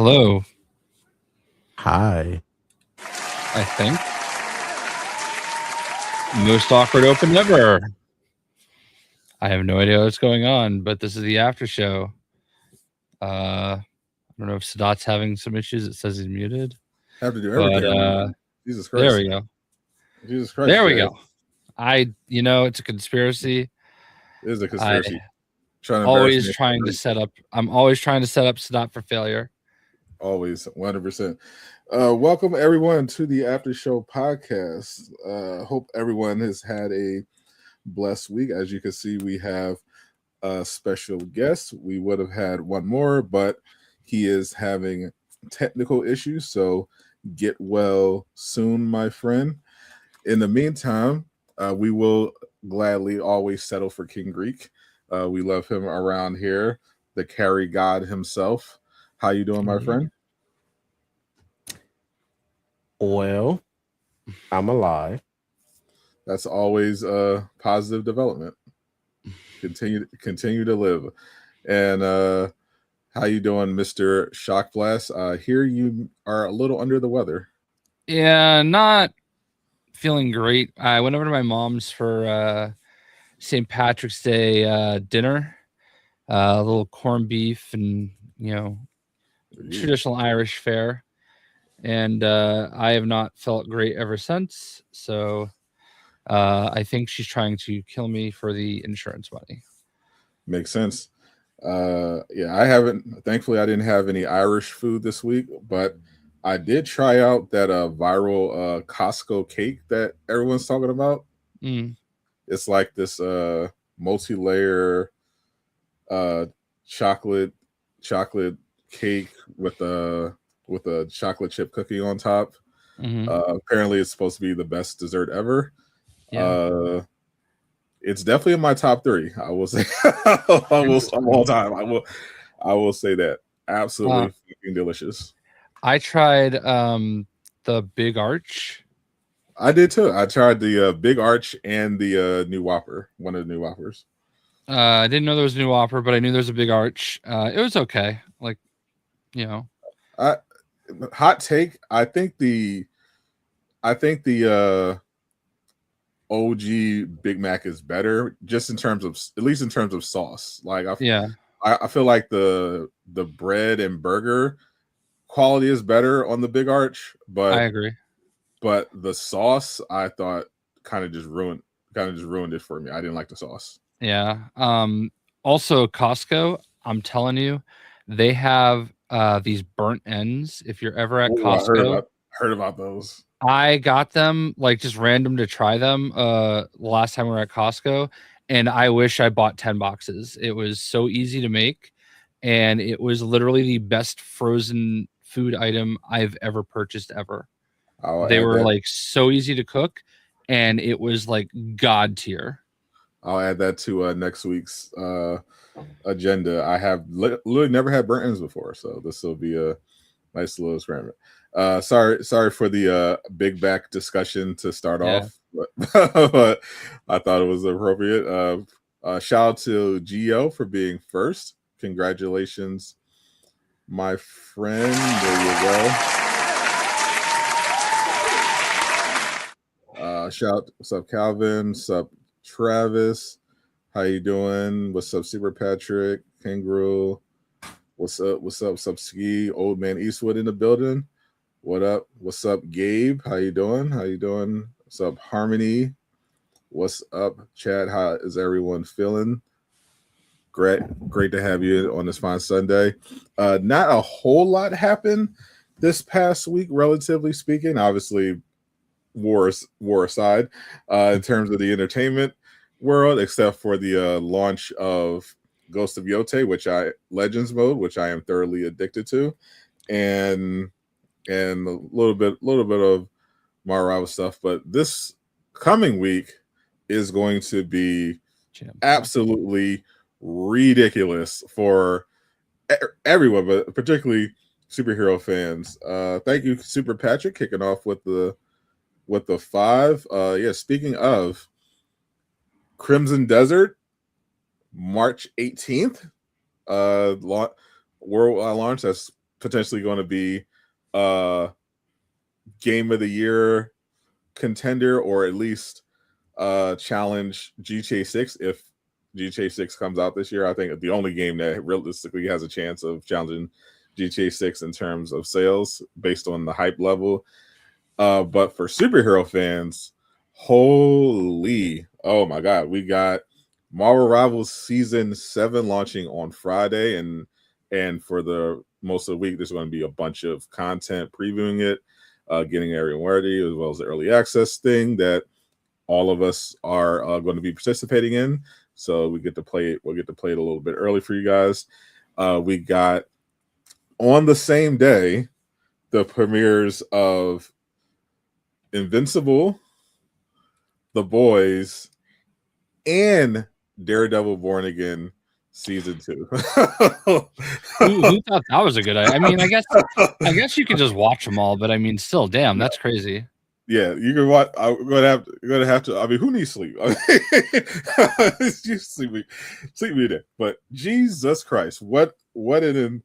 Hello, Hi. I think. Most awkward open ever. I have no idea what's going on, but this is the after show. I don't know if Sadat's having some issues. It says he's muted. Have to do But everything. Jesus Christ. there we go. Jesus Christ. There we Jay. go. It's a conspiracy. It is a conspiracy. I'm always trying to set up Sadat for failure. Always 100%. Welcome everyone to the Aftershow Podcast. Hope everyone has had a blessed week. As you can see, we have a special guest. We would have had one more, but he is having technical issues. So get well soon, my friend. In the meantime, we will gladly always settle for King Greek. We love him around here, the carry god himself. How you doing, my friend? Well, I'm alive. That's always a positive development. Continue to live. And how you doing, Mr. Shock Blast? Here you are a little under the weather. Yeah, not feeling great. I went over to my mom's for St. Patrick's Day dinner. A little corned beef and traditional Irish fare. And I have not felt great ever since. So I think she's trying to kill me for the insurance money. Makes sense. I haven't. Thankfully, I didn't have any Irish food this week, but I did try out that viral Costco cake that everyone's talking about. It's like this multi-layer chocolate cake with a chocolate chip cookie on top. Apparently, it's supposed to be the best dessert ever. Yeah. It's definitely in my top 3. I will say, of all time. I will say that absolutely fucking delicious. I tried the Big Arch. I did too. I tried the Big Arch and the new Whopper, one of the new Whoppers. I didn't know there was a new Whopper, but I knew there's a Big Arch. It was okay. Hot take. I think the OG Big Mac is better, just at least in terms of sauce. Like I feel like the bread and burger quality is better on the Big Arch, but I agree. But the sauce, I thought, kind of just ruined it for me. I didn't like the sauce. Yeah. Also, Costco, I'm telling you, they have these burnt ends. If you're ever at Costco, heard about those. I got them just random to try them last time we were at Costco, and I wish I bought 10 boxes. It was so easy to make, and it was literally the best frozen food item I've ever purchased ever. They were so easy to cook, and it was god tier. I'll add that to next week's agenda. I have literally never had burnt ends before, so this will be a nice little experiment. Sorry for the big back discussion to start off, but I thought it was appropriate. Shout out to Gio for being first. Congratulations, my friend. There you go. What's up, Calvin? What's up, Travis? How you doing? What's up, Super Patrick? Kangaroo? What's up, Ski? Old Man Eastwood in the building. What up? What's up, Gabe? How you doing? What's up, Harmony? What's up, Chad? How is everyone feeling? Great to have you on this fine Sunday. Not a whole lot happened this past week, relatively speaking. Obviously, war aside, in terms of the entertainment world, except for the launch of Ghost of Yotei, Legends mode, which I am thoroughly addicted to, and a little bit of Marvel stuff. But this coming week is going to be absolutely ridiculous for everyone, but particularly superhero fans. Thank you, Super Patrick, kicking off with the 5. Speaking of Crimson Desert, March 18th, world launch. That's potentially going to be game of the year contender, or at least challenge GTA 6 if GTA 6 comes out this year. I think the only game that realistically has a chance of challenging GTA 6 in terms of sales based on the hype level. But for superhero fans, holy, oh my God, we got Marvel Rivals Season 7 launching on Friday, and for the most of the week, there's going to be a bunch of content previewing it, getting everyone ready, as well as the early access thing that all of us are going to be participating in. So we get to play it. We'll get to play it a little bit early for you guys. We got on the same day the premieres of Invincible, The Boys, and Daredevil Born Again Season 2. Who thought that was a good idea? I mean, I guess you could just watch them all, but I mean, still, damn, that's crazy. Yeah, you can watch. I'm gonna have to. I mean, who needs sleep? You sleep me there. But Jesus Christ, what an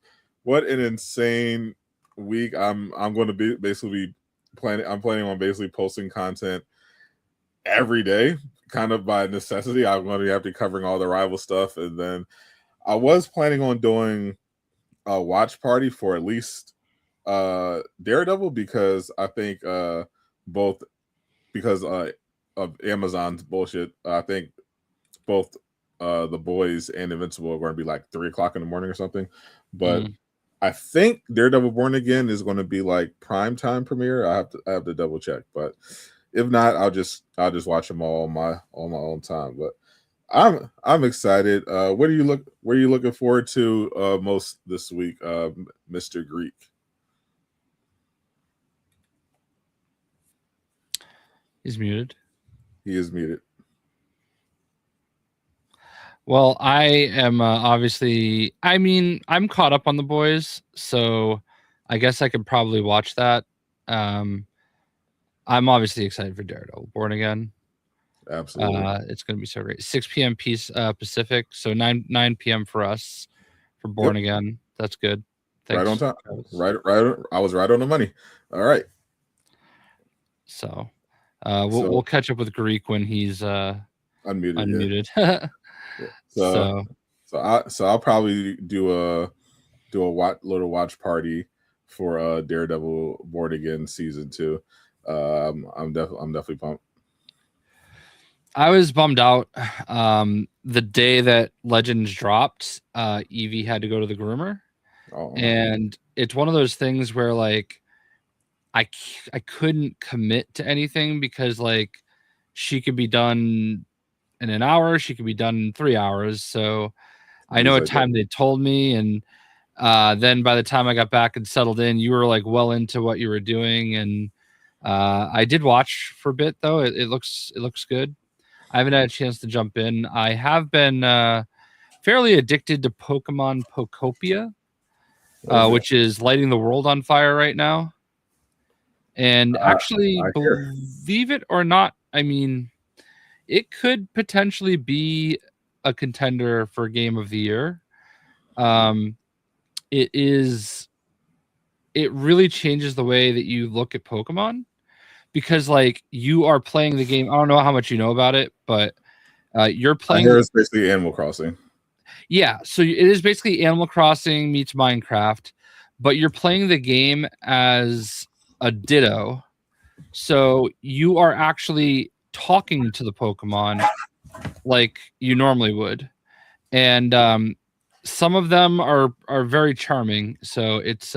insane week. I'm going to be basically planning. I'm planning on basically posting content every day, kind of by necessity. I'm going to have to be covering all the rival stuff, and then I was planning on doing a watch party for at least Daredevil, because I think both because of Amazon's bullshit, I think both The Boys and Invincible are going to be like 3:00 in the morning or something. But I think Daredevil Born Again is going to be like prime time premiere. I have to double check, but if not, I'll just watch them all on my own time. But I'm excited. Where are you looking forward to most this week, Mr. Greek? He's muted. He is muted. Well, I am obviously. I mean, I'm caught up on The Boys, so I guess I could probably watch that. I'm obviously excited for Daredevil Born Again. Absolutely, it's going to be so great. 6 p.m. Pacific, so 9 p.m. for us for Born Again. That's good. Thanks. Right on time. Right. I was right on the money. All right. So, we'll catch up with Greek when he's unmuted. Yeah. So I'll probably do a little watch party for Daredevil Born Again Season 2. I'm definitely pumped. I was bummed out the day that Legends dropped. Evie had to go to the groomer, and it's one of those things where like I couldn't commit to anything because like she could be done in an hour, she could be done in 3 hours. So I know a time they told me, and then by the time I got back and settled in, you were like well into what you were doing, and I did watch for a bit though. It looks good. I haven't had a chance to jump in. I have been fairly addicted to Pokemon Pokopia, which is lighting the world on fire right now. And actually, believe it or not, I mean, it could potentially be a contender for Game of the Year. It really changes the way that you look at Pokemon, because like you are playing the game. I don't know how much you know about it, but you're playing. I hear it's basically Animal Crossing. Yeah, so it is basically Animal Crossing meets Minecraft, but you're playing the game as a Ditto. So you are actually talking to the Pokemon like you normally would, and some of them are very charming. So it's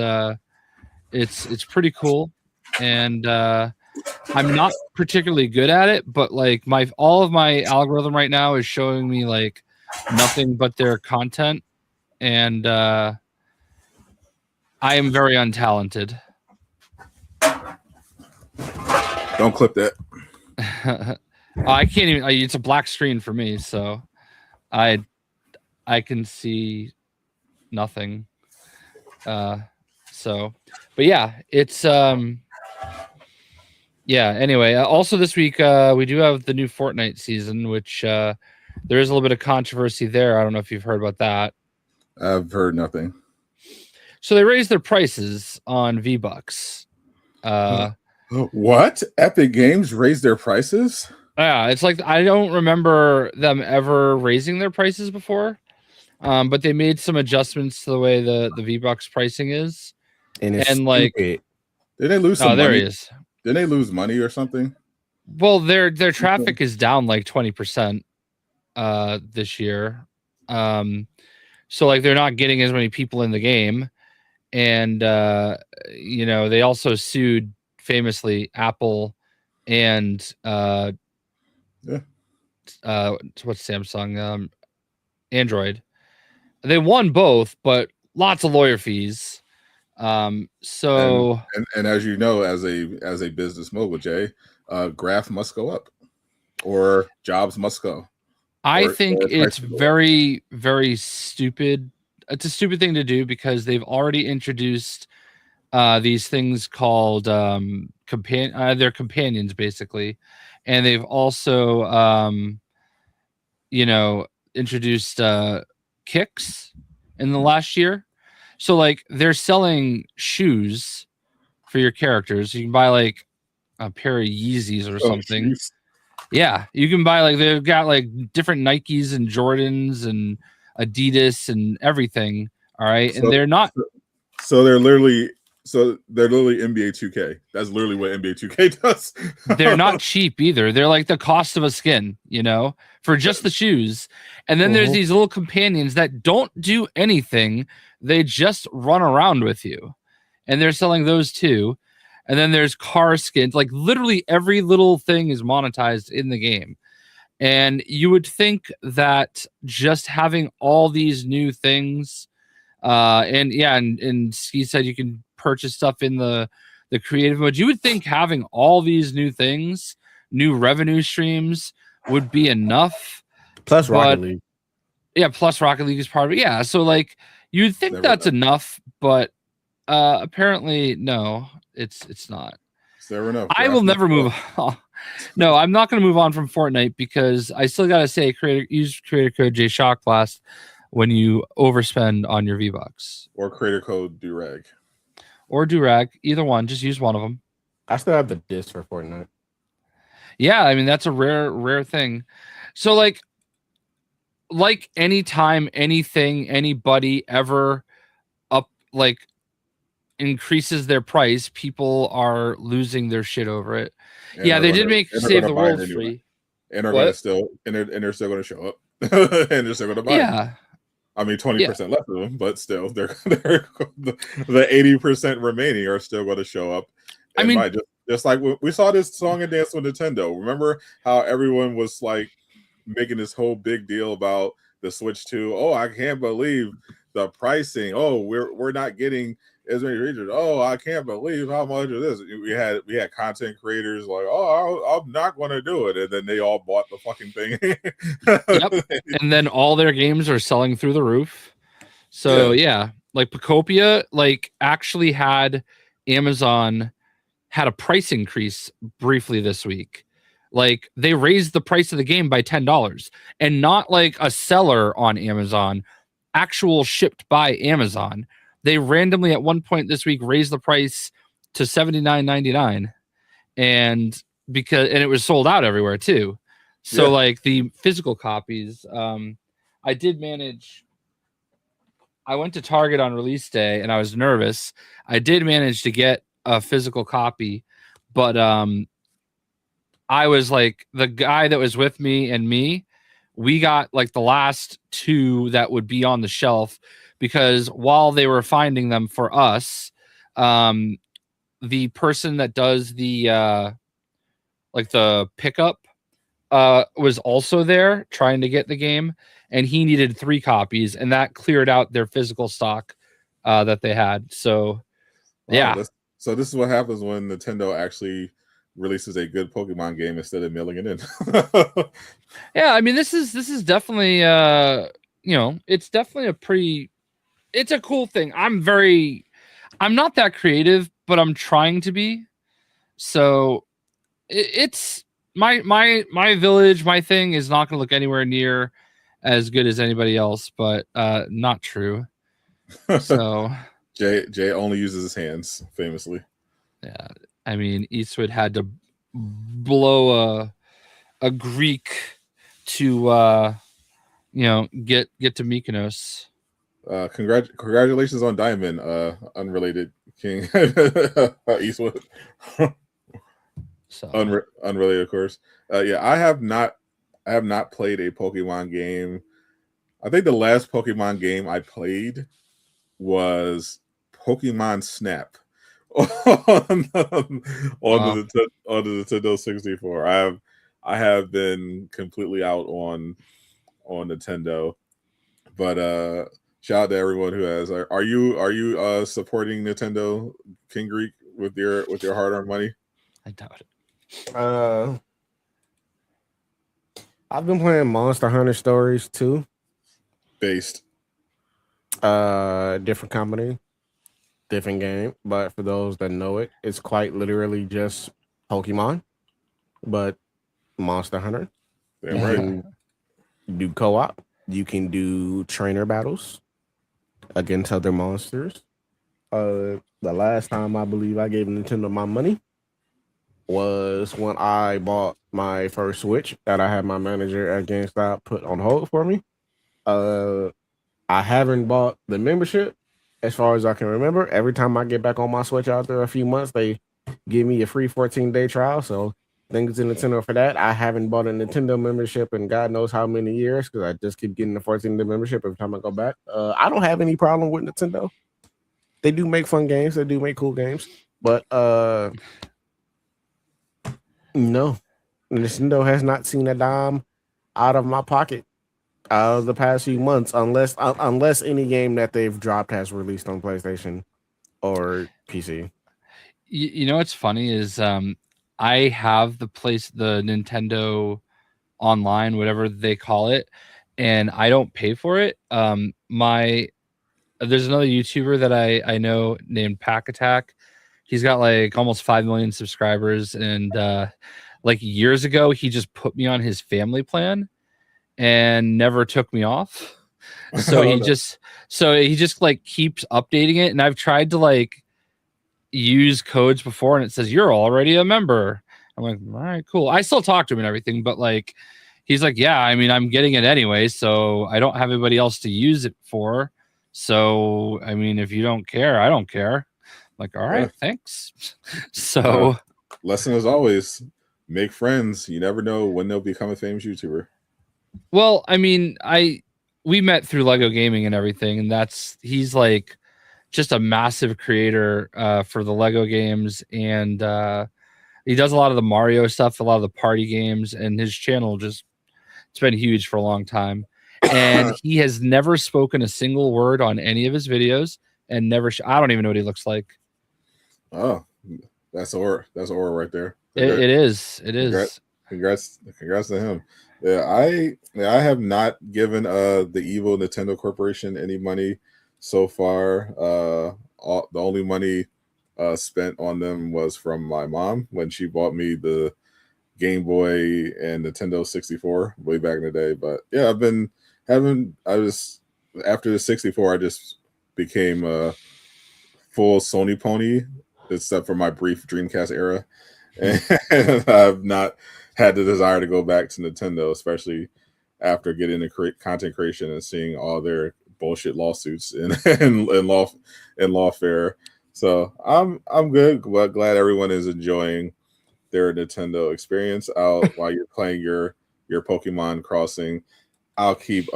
pretty cool, and I'm not particularly good at it, but like all of my algorithm right now is showing me like nothing but their content, and I am very untalented. Don't clip that. I can't even. It's a black screen for me, so I can see nothing. So, but yeah, it's yeah. Anyway, also this week we do have the new Fortnite season, which there is a little bit of controversy there. I don't know if you've heard about that. I've heard nothing. So they raised their prices on V-Bucks. What? Epic Games raised their prices? Yeah, it's like I don't remember them ever raising their prices before. But they made some adjustments to the way the V-Bucks pricing is. And it's like, stupid. Did they lose some there money? he is. Did they lose money or something? Well, their traffic is down like 20% this year. So like they're not getting as many people in the game. And they also sued famously Apple and what's Samsung, Android. They won both, but lots of lawyer fees. So and as you know, as a business mogul, Jay, graph must go up, or jobs must go. I think it's very, very stupid. It's a stupid thing to do because they've already introduced these things called they're companions basically, and they've also introduced kicks in the last year. So like they're selling shoes for your characters. You can buy like a pair of Yeezys or something. Shoes. Yeah, you can buy like they've got like different Nikes and Jordans and Adidas and everything. All right, and they're not. So they're literally NBA 2K. That's literally what NBA 2K does. They're not cheap either. They're like the cost of a skin, for just the shoes. And then there's these little companions that don't do anything. They just run around with you. And they're selling those too. And then there's car skins. Like literally every little thing is monetized in the game. And you would think that just having all these new things, and Ski said you can purchase stuff in the creative mode. You would think having all these new things, new revenue streams would be enough. Plus Rocket League. Yeah, plus Rocket League is part of it. Yeah, so like you'd think that's enough, but apparently no, it's not. Never enough. I will never move on. No, I'm not going to move on from Fortnite because I still got to say use creator code JShockBlast when you overspend on your V-Bucks. Or creator code Durag. Or Durag, either one. Just use one of them. I still have the disc for Fortnite. Yeah, I mean that's a rare thing. So like anytime anything anybody ever increases their price, people are losing their shit over it. And yeah, they did make Save the World free. And they're still going to show up. And they're still going to buy. Yeah. I mean, 20% left of them, but still, they're the 80% remaining are still going to show up. I mean, just like we saw this song and dance with Nintendo. Remember how everyone was like making this whole big deal about the Switch 2? Oh, I can't believe the pricing. Oh, we're not getting as many regions. Oh, I can't believe how much of this. We had content creators like, oh, I'm not going to do it, and then they all bought the fucking thing. Yep. And then all their games are selling through the roof. So yeah, like Pacopia, like actually had Amazon had a price increase briefly this week. Like they raised the price of the game by $10, and not like a seller on Amazon, actual shipped by Amazon. They randomly at one point this week raised the price to $79.99, and it was sold out everywhere too. So like the physical copies, I did manage. I went to Target on release day and I was nervous. I did manage to get a physical copy, but I was like the guy that was with me and me. We got like the last two that would be on the shelf. Because while they were finding them for us, the person that does the pickup was also there trying to get the game, and he needed 3 copies, and that cleared out their physical stock that they had. So, yeah. So this is what happens when Nintendo actually releases a good Pokemon game instead of mailing it in. Yeah, I mean this is definitely it's definitely it's a cool thing. I'm not that creative, but I'm trying to be. So it's my village, my thing is not going to look anywhere near as good as anybody else, but not true. So Jay only uses his hands, famously. Yeah, I mean Eastwood had to blow a Greek to get to Mykonos. Congratulations on Diamond, unrelated King Eastwood. So Unrelated, of course. Yeah, I have not played a Pokemon game. I think the last Pokemon game I played was Pokemon Snap on the Nintendo 64. I have been completely out on Nintendo, but shout out to everyone who has. Are you supporting Nintendo, King Greek, with your hard-earned money? I doubt it. I've been playing Monster Hunter Stories too. Based. Different company, different game. But for those that know it, it's quite literally just Pokemon, but Monster Hunter. Damn You right. can do co-op. You can do trainer battles against other monsters. The last time I believe I gave Nintendo my money was when I bought my first Switch that I had my manager at GameStop put on hold for me. I haven't bought the membership as far as I can remember. Every time I get back on my Switch after a few months, they give me a free 14-day trial. So thanks to Nintendo for that. I haven't bought a Nintendo membership in God knows how many years because I just keep getting the 14-day membership every time I go back. I don't have any problem with Nintendo. They do make fun games. They do make cool games. But no, Nintendo has not seen a dime out of my pocket the past few months, unless any game that they've dropped has released on PlayStation or PC. You know what's funny is I have the Nintendo Online, whatever they call it, and I don't pay for it. There's another YouTuber that I know named Pack Attack. He's got like almost 5 million subscribers, and like years ago, he just put me on his family plan and never took me off. So he just like keeps updating it, and I've tried to like use codes before, and it says you're already a member. I'm like, all right, cool. I still talk to him and everything, but like, he's like, yeah, I mean, I'm getting it anyway, so I don't have anybody else to use it for. So, I mean, if you don't care, I don't care. I'm like, all right, thanks. So, lesson as always, make friends. You never know when they'll become a famous YouTuber. Well, I mean, we met through Lego Gaming and everything, and he's like just a massive creator for the Lego games, and he does a lot of the Mario stuff, a lot of the party games, and his channel it's been huge for a long time. And he has never spoken a single word on any of his videos, and I don't even know what he looks like. Oh, that's aura right there. It is. Congrats to him. Yeah, I have not given the evil Nintendo Corporation any money so far. The only money spent on them was from my mom when she bought me the Game Boy and Nintendo 64 way back in the day. But yeah, after the 64, I just became a full Sony pony, except for my brief Dreamcast era. And I've not had the desire to go back to Nintendo, especially after getting into content creation and seeing all their bullshit lawsuits in lawfare. So I'm good, but glad everyone is enjoying their Nintendo experience out while you're playing your Pokemon Crossing. I'll keep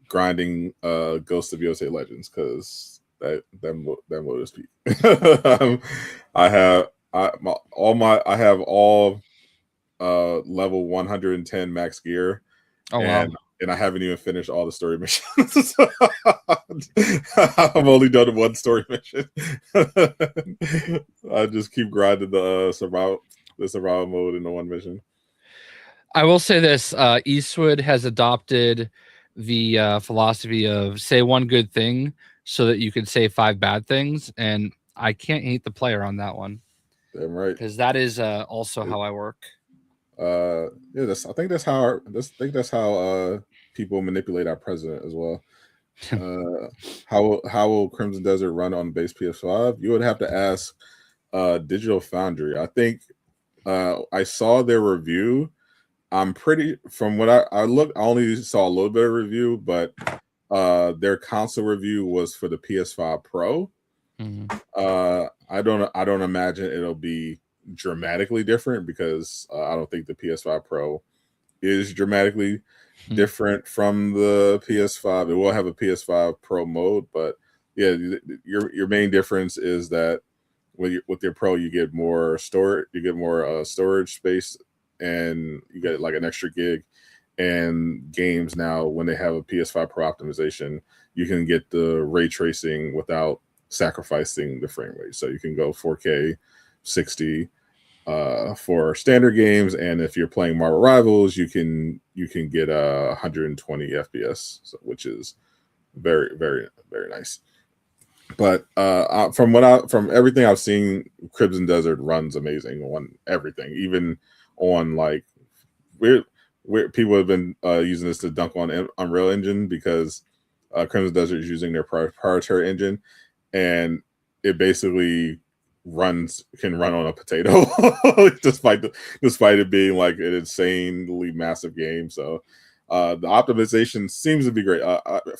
grinding Ghost of Yosei Legends because that mode is peak. I have all level 110 max gear. Oh wow. And I haven't even finished all the story missions. I've only done one story mission. I just keep grinding the survival mode in the one mission. I will say this: Eastwood has adopted the philosophy of say one good thing so that you can say 5 bad things, and I can't hate the player on that one. Damn right, because that is also how I work. Yeah, I think that's how people manipulate our president as well. How will Crimson Desert run on base PS5? You would have to ask Digital Foundry. I think I saw their review. I'm pretty from what I looked. I only saw a little bit of review, but their console review was for the PS5 Pro. I don't imagine it'll be dramatically different because I don't think the PS5 Pro is dramatically different from the PS5. It will have a PS5 Pro mode, but yeah, your main difference is that with your Pro you get more storage, storage space, and you get like an extra gig. And games now, when they have a PS5 Pro optimization, you can get the ray tracing without sacrificing the frame rate. So you can go 4K 60 for standard games, and if you're playing Marvel Rivals, you can get 120 FPS, which is very, very, very nice. But from everything I've seen, Crimson Desert runs amazing on everything, even on like where people have been using this to dunk on Unreal Engine because Crimson Desert is using their proprietary engine, and it basically can run on a potato despite it being like an insanely massive game. So the optimization seems to be great.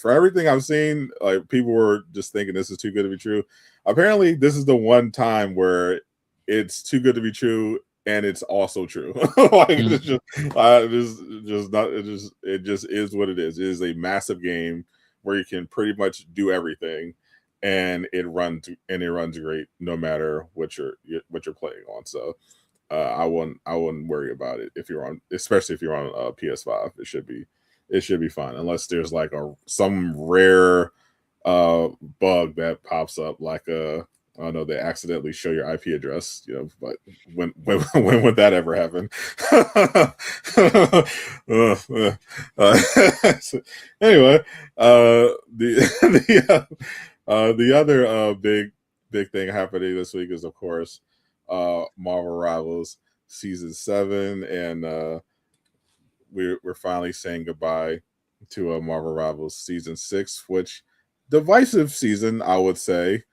For everything I've seen, like people were just thinking this is too good to be true. Apparently, this is the one time where it's too good to be true, and it's also true. Like it's it just is what it is. It is a massive game where you can pretty much do everything, and it runs great no matter what you're playing on. So I wouldn't worry about it especially if you're on PS5. It should be fine unless there's like some rare bug that pops up, like I don't know, they accidentally show your IP address, but when would that ever happen? Anyway, the other big thing happening this week is, of course, Marvel Rivals Season 7, and we're finally saying goodbye to Marvel Rivals Season 6, which divisive season, I would say.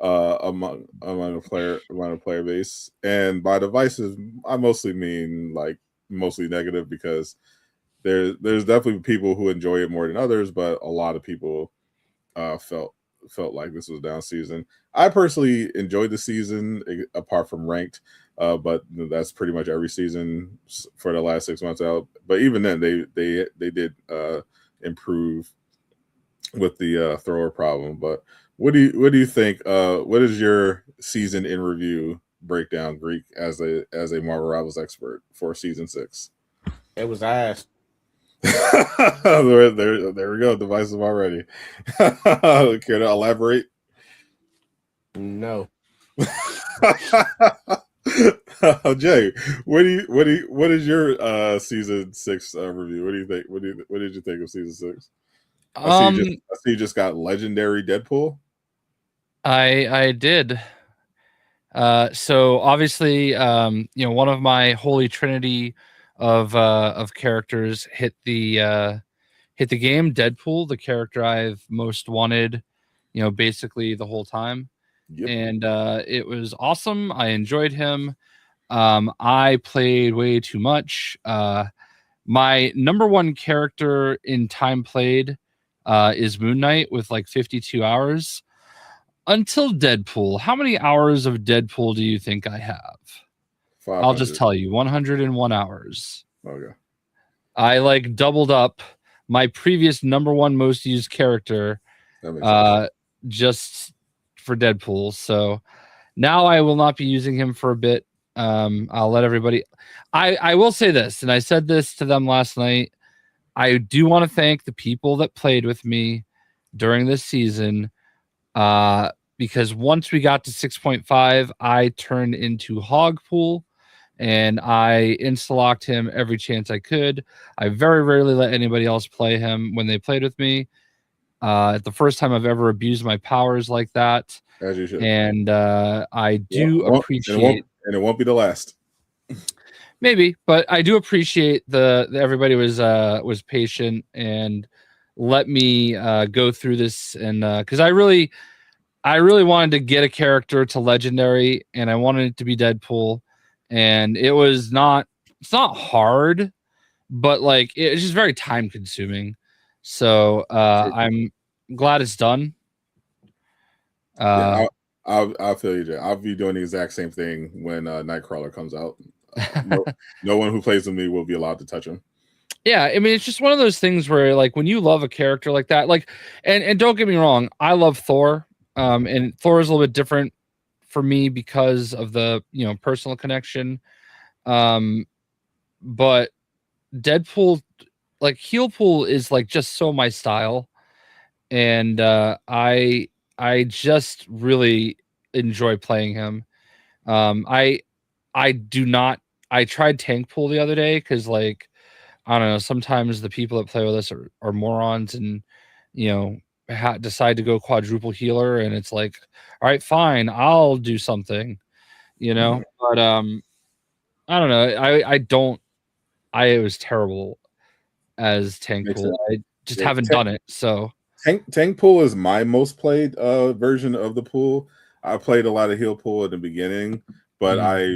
Among the player base, and by divisive, I mostly mean like mostly negative, because there's definitely people who enjoy it more than others, but a lot of people felt like this was a down season. I personally enjoyed the season, apart from ranked, but that's pretty much every season for the last 6 months out. But even then, they did improve with the thrower problem. But what do you think? What is your season in review breakdown, Greek, as a Marvel Rivals expert for season 6? It was ass. there we go. Divisive already. Care to elaborate? No. Jay, what is your season 6 review? What do you think? What did you think of season 6? I see you just got legendary Deadpool. I did. So obviously, one of my holy trinity of characters hit the game. Deadpool, the character I've most wanted, basically the whole time. Yep. And it was awesome. I enjoyed him. I played way too much. My number one character in time played is Moon Knight with like 52 hours. Until Deadpool, how many hours of Deadpool do you think I have? 500. I'll just tell you, 101 hours. Okay. I like doubled up my previous number one most used character just for Deadpool. So now I will not be using him for a bit. I'll let everybody. I will say this, and I said this to them last night. I do want to thank the people that played with me during this season. Because once we got to 6.5, I turned into Hogpool, and I insta-locked him every chance I could. I very rarely let anybody else play him when they played with me. The first time I've ever abused my powers like that. As you should. And I do appreciate... And it won't be the last. Maybe, but I do appreciate the everybody was patient and let me go through this, and because I really wanted to get a character to legendary, and I wanted it to be Deadpool, and it's not hard, but like it's just very time consuming. So I'm glad it's done. Yeah, I'll feel you there. I'll be doing the exact same thing when Nightcrawler comes out. No one who plays with me will be allowed to touch him. Yeah, I mean, it's just one of those things where, like, when you love a character like that, like, and don't get me wrong, I love Thor, and Thor is a little bit different for me because of the personal connection, but Deadpool, like, heel pool is like just so my style, and I just really enjoy playing him. I do not. I tried tank pool the other day because, like, I don't know, sometimes the people that play with us are morons and, decide to go quadruple healer. And it's like, all right, fine, I'll do something, but, I don't know. I was terrible as tank pool. I just haven't done it. So tank pool is my most played version of the pool. I played a lot of heal pool at the beginning, but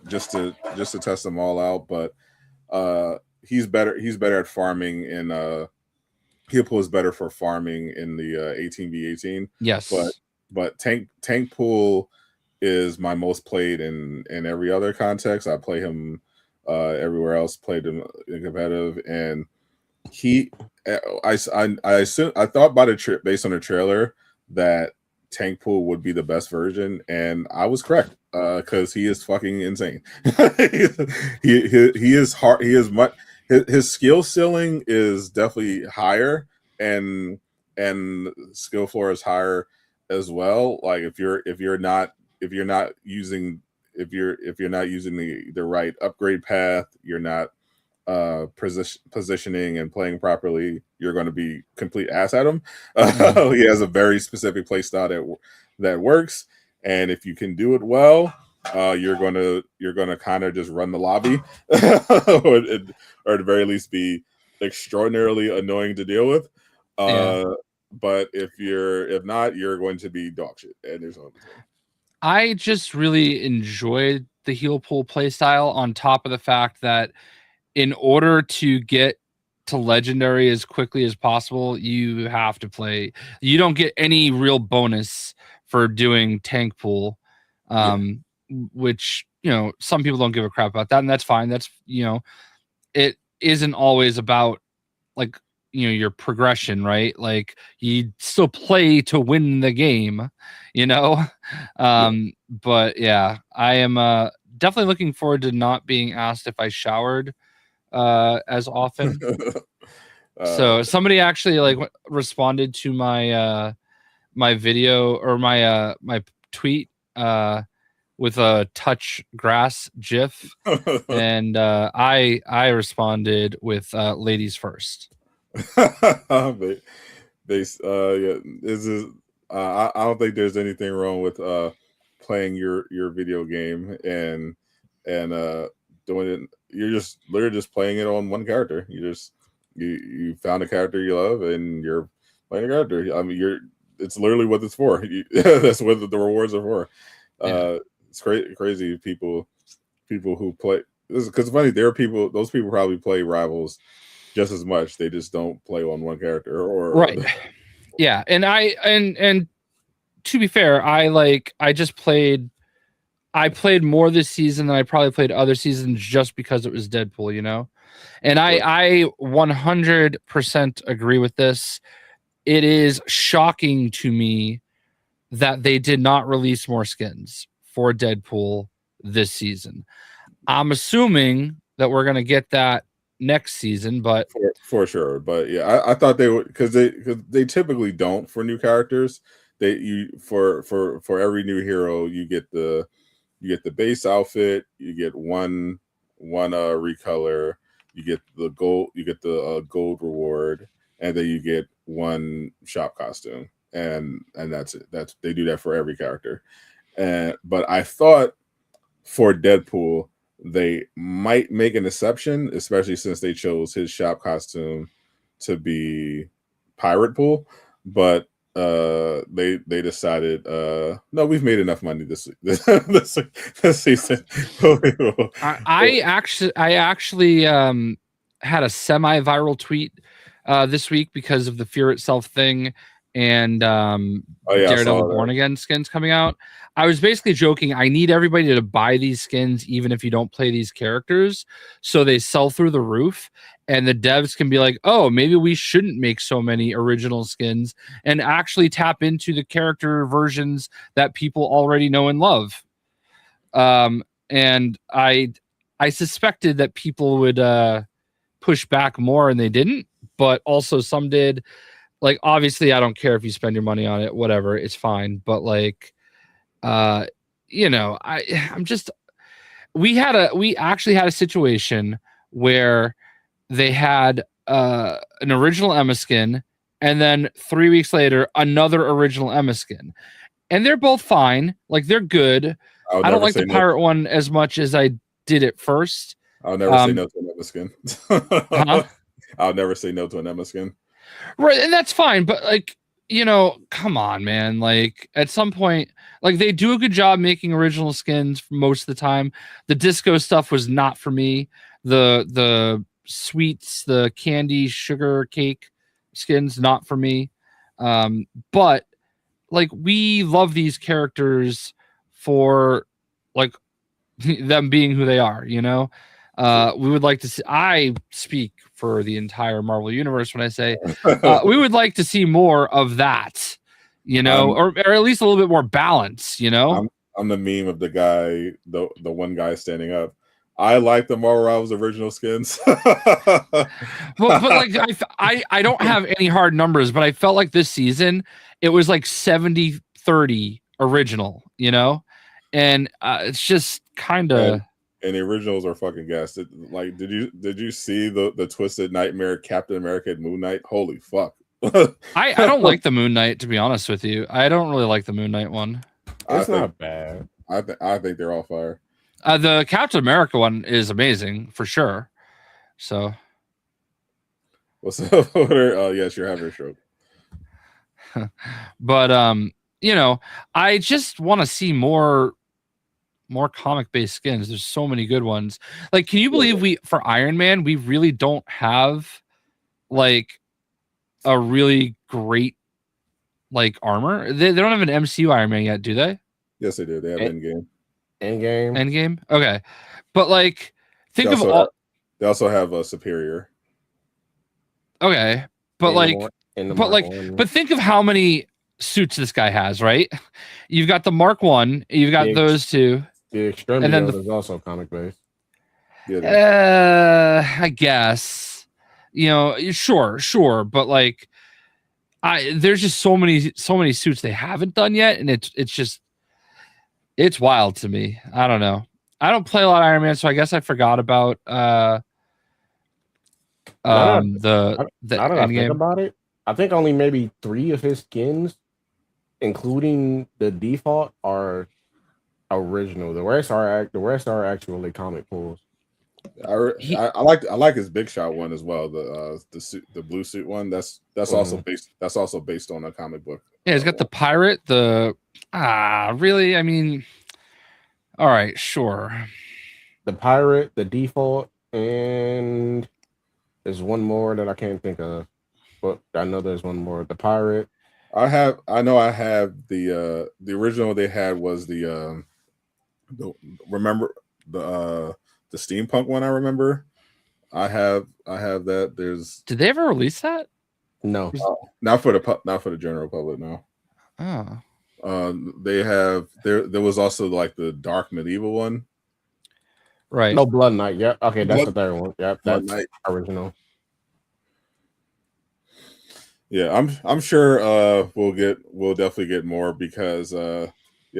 just to test them all out. But he's better at farming, and heal pool is better for farming in the 18v18. Yes, but tank pool is my most played in every other context. I play him everywhere else. Played him in competitive, and I thought by the trip based on the trailer that tank pool would be the best version, and I was correct because he is fucking insane. he is hard. He is much. His skill ceiling is definitely higher, and skill floor is higher as well. Like if you're not using the right upgrade path, you're not positioning and playing properly, you're going to be complete ass at him. He has a very specific play style that works, and if you can do it well, you're gonna kind of just run the lobby, or at the very least be extraordinarily annoying to deal with. But if not, you're going to be dog shit. And there's no other thing. I just really enjoyed the heel pull play style, on top of the fact that in order to get to legendary as quickly as possible, you have to play. You don't get any real bonus for doing tank pool, which, some people don't give a crap about that, and that's fine. That's, it isn't always about, like, your progression, right? Like, you still play to win the game, but yeah, I am definitely looking forward to not being asked if I showered as often. So somebody actually responded to my my video, or my my tweet with a touch grass gif, and I responded with ladies first. Yeah, this is I don't think there's anything wrong with playing your video game and doing it. You're just literally just playing it on one character. You found a character you love and you're playing a character. I mean, it's literally what it's for. That's what the rewards are for. It's crazy people who play, because funny, those people probably play Rivals just as much. They just don't play on one character, or right. Yeah, and and to be fair, I played more this season than I probably played other seasons, just because it was Deadpool, And I 100% agree with this. It is shocking to me that they did not release more skins for Deadpool this season. I'm assuming that we're going to get that next season, but for sure. But yeah, I thought they would, because they typically don't for new characters. For every new hero, you get the base outfit, you get one recolor, you get the gold reward, and then you get one shop costume, and that's it. They do that for every character. But I thought for Deadpool they might make an exception, especially since they chose his shop costume to be pirate pool, but they decided no, we've made enough money this season. I actually had a semi-viral tweet this week because of the Fear Itself thing and Daredevil Born Again skins coming out. I was basically joking. I need everybody to buy these skins, even if you don't play these characters, so they sell through the roof. And the devs can be like, oh, maybe we shouldn't make so many original skins and actually tap into the character versions that people already know and love. And I suspected that people would push back more, and they didn't. But also some did. Like, obviously, I don't care if you spend your money on it, whatever, it's fine. But like, I'm just. We actually had a situation where they had an original Emma skin, and then 3 weeks later, another original Emma skin, and they're both fine. Like, they're good. I don't like the pirate one as much as I did at first. I'll never say no to an Emma skin. Huh? I'll never say no to an Emma skin. Right, and that's fine, but like, come on, man. Like, at some point, like, they do a good job making original skins most of the time. The disco stuff was not for me. The sweets, the candy, sugar cake skins, not for me. But like, we love these characters for like them being who they are, we would like to see, I speak for the entire Marvel universe when I say we would like to see more of that, or at least a little bit more balance, I'm the meme of the guy, the one guy standing up. I like the Marvel Rivals original skins. but like, I don't have any hard numbers, but I felt like this season it was like 70-30 original, and it's just kind of. And the originals are fucking gas. Like, did you see the Twisted Nightmare Captain America and Moon Knight? Holy fuck! I don't like the Moon Knight, to be honest with you. I don't really like the Moon Knight one. It's not bad. I think they're all fire. The Captain America one is amazing for sure. So, what's up? Oh yes, you're having a stroke. But I just want to see more comic-based skins. There's so many good ones. Like, can you believe for Iron Man, we really don't have like a really great like armor? They don't have an MCU Iron Man yet, do they? Yes, they do. They have Endgame. Endgame. Okay, but like, think they of all. They also have a Superior. Okay, but but think of how many suits this guy has, right? You've got the Mark 1, you've got those two. The Extremity and then is also comic based. I guess. Sure, but like, there's just so many suits they haven't done yet, and it's wild to me. I don't know. I don't play a lot of Iron Man, so I guess I forgot about the think about it. I think only maybe 3 of his skins, including the default, are original. The rest are actually comic pulls. I like his Big Shot one as well. The blue suit one. That's also based on a comic book. Yeah, he's got the pirate. Really? I mean, all right, sure. The pirate, the default, and there's one more that I can't think of, but I know there's one more. The pirate. I know I have the original they had was the steampunk one. I remember. I have that. Did they ever release that? No, not for the general public. No. Oh. They have there was also like the Dark Medieval one. Right. No, Blood Knight. Yep. Okay, that's the third one. Yep, that's original. Yeah, I'm sure we'll definitely get more because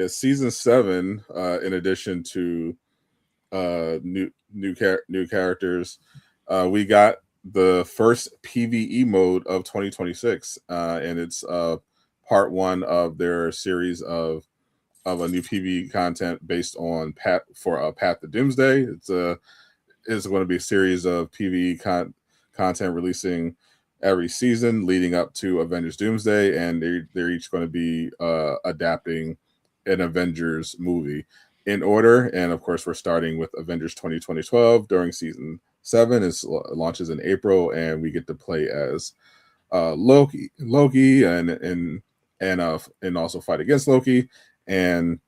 season 7 in addition to new characters, we got the first PvE mode of 2026, and it's part 1 of their series of a new PvE content based on Path to Doomsday. It's going to be a series of PvE content releasing every season leading up to Avengers Doomsday, and they're each going to be adapting an Avengers movie in order. And of course, we're starting with Avengers 2012 during season 7. It launches in April, and we get to play as Loki, and also fight against Loki. And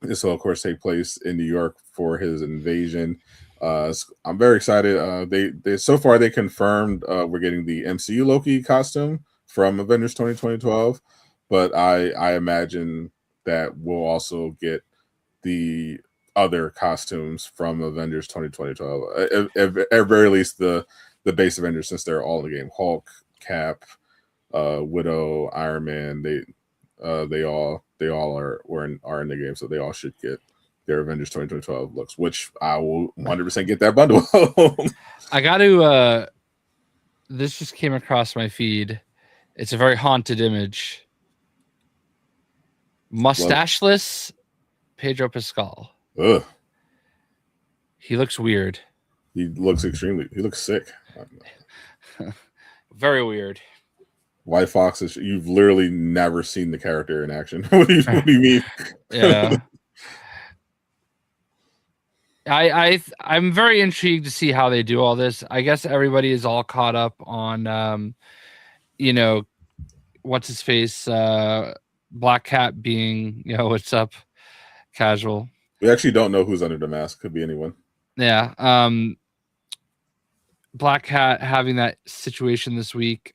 this will, of course, take place in New York for his invasion. I'm very excited. They so far they confirmed we're getting the MCU Loki costume from Avengers 2012, but I imagine that we'll also get the other costumes from Avengers 2012. At very least the base Avengers, since they're all in the game: Hulk, Cap, Widow, Iron Man. They all are in the game, so they all should get their Avengers 2012 looks, which I will 100% get that bundle. I got to. This just came across my feed. It's a very haunted image. Mustacheless Pedro Pascal. Ugh. He looks weird. He looks sick. Very weird. White Fox is, you've literally never seen the character in action. What do you mean? Yeah. I'm very intrigued to see how they do all this. I guess everybody is all caught up on what's his face, Black Cat being, what's up, casual. We actually don't know who's under the mask. Could be anyone. Yeah. Black Cat having that situation this week,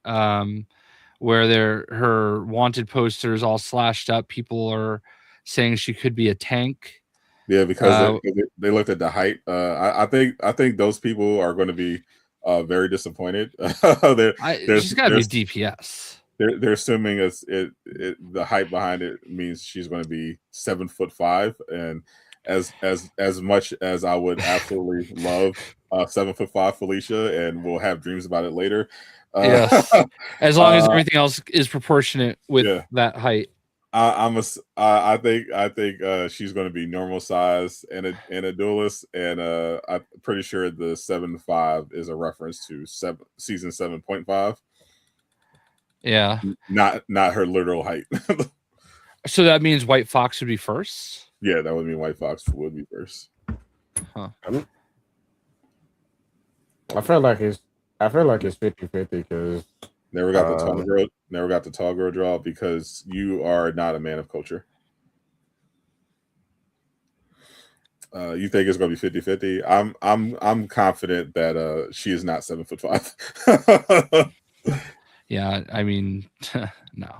where her wanted posters all slashed up. People are saying she could be a tank. Yeah, because they looked at the height. I think those people are going to be very disappointed. She's got to be DPS. They're assuming the height behind it means she's going to be 7'5", and as much as I would absolutely love 7'5" Felicia, and we'll have dreams about it later. Yes, as long as everything else is proportionate with that height. I think she's going to be normal size and a duelist, and I'm pretty sure the 7'5" is a reference to season 7.5. Yeah, not her literal height. So that means White Fox would be first. Yeah, that would mean White Fox would be first. Huh. I feel like it's 50-50 because never got the tall girl draw because you are not a man of culture. You think it's going to be 50-50? I'm confident that she is not 7'5". Yeah, I mean, no.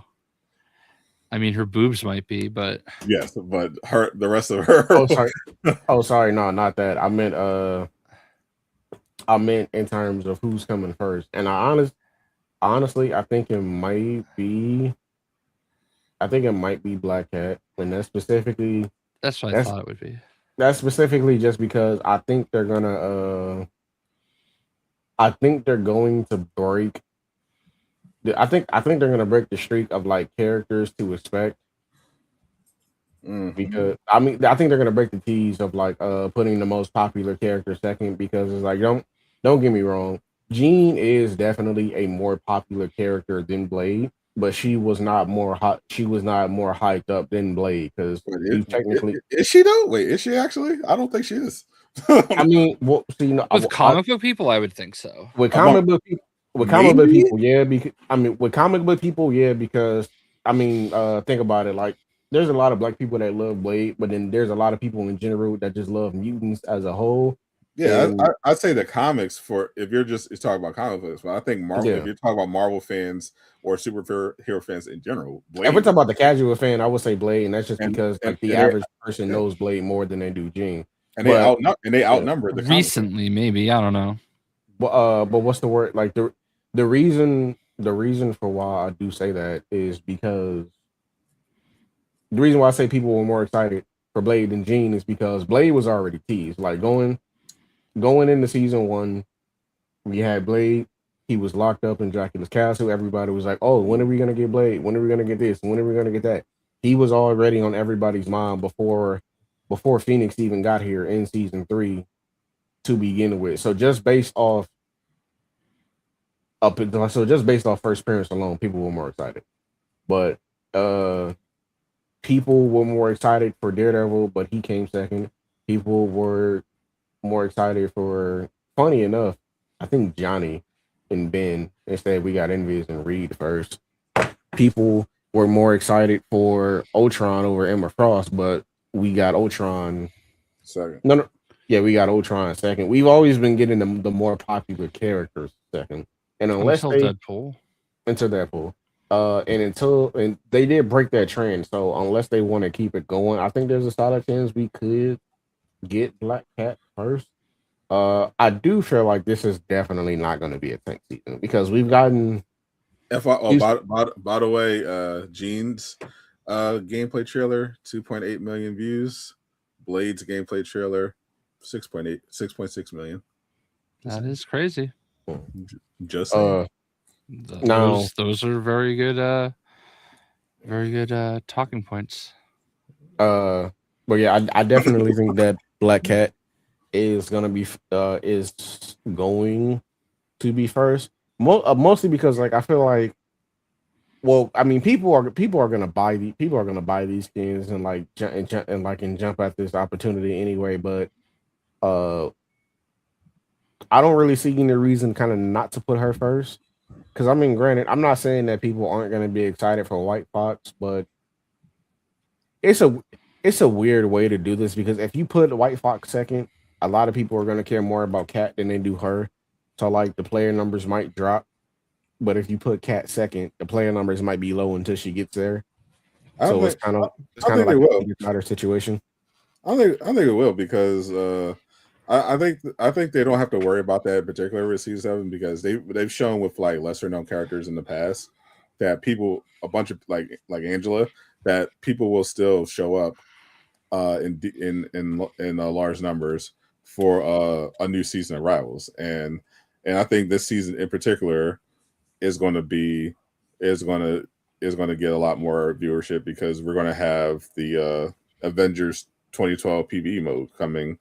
I mean, her boobs might be, but yes, but the rest of her. Sorry, no, not that. I meant in terms of who's coming first. And honestly, I think it might be Black Cat, and that's specifically. That's what I thought it would be. That's specifically just because I think they're gonna. I think they're going to break. I think they're gonna break the streak of like characters to expect. Because I think they're gonna break the tease of like putting the most popular character second, because it's like don't get me wrong, Jean is definitely a more popular character than Blade, but she was not more hyped up than Blade because technically is she though? Wait, is she actually? I don't think she is. I mean, well, see, with comic book people, I would think so. With comic book people, yeah. Because think about it, like there's a lot of black people that love Blade, but then there's a lot of people in general that just love mutants as a whole. Yeah, I'd say the comics, for if you're talking about comic books, but I think Marvel. Yeah. If you're talking about Marvel fans or superhero fans in general, Blade, if we're talking about the casual fan, I would say Blade, and that's just because the average person knows Blade more than they do Jean. And they outnumber the recently, maybe, I don't know. But what's the word? Like the reason for why I do say that is because the reason why I say people were more excited for Blade than Jean is because Blade was already teased. Like going into season 1, we had Blade. He was locked up in Dracula's castle. Everybody was like, "Oh, when are we gonna get Blade? When are we gonna get this? When are we gonna get that?" He was already on everybody's mind before Phoenix even got here in season 3 to begin with. So just based off up until so just based off first appearance alone, people were more excited. But people were more excited for Daredevil, but he came second. People were more excited for, funny enough, I think Johnny and Ben. Instead, we got Envious and Reed first. People were more excited for Ultron over Emma Frost, but we got Ultron second. No, yeah, we got Ultron second. We've always been getting the more popular characters second, and unless until they Deadpool. into Deadpool, and they did break that trend. So unless they want to keep it going, I think there's a solid chance we could get Black Cat first. I do feel like this is definitely not going to be a tank season because we've gotten. By the way, Gene's gameplay trailer 2.8 million views. Blade's gameplay trailer 6.6 million. That is crazy. Just saying. Those are very good talking points. But yeah, I definitely think that Black Cat is going to be first. Mostly because like I feel like, well, I mean, people are gonna buy these skins and like jump at this opportunity anyway. But I don't really see any reason kind of not to put her first. Because I mean, granted, I'm not saying that people aren't gonna be excited for White Fox, but it's a weird way to do this because if you put White Fox second, a lot of people are gonna care more about Cat than they do her. So like the player numbers might drop. But if you put Cat second, the player numbers might be low until she gets there. So it's kind of like a matter situation. I think it will because I think they don't have to worry about that in particular with season 7 because they've shown with like lesser known characters in the past that people, a bunch of like Angela, that people will still show up in large numbers for a new season of Rivals, and I think this season in particular is going to get a lot more viewership because we're going to have the Avengers 2012 PvE mode coming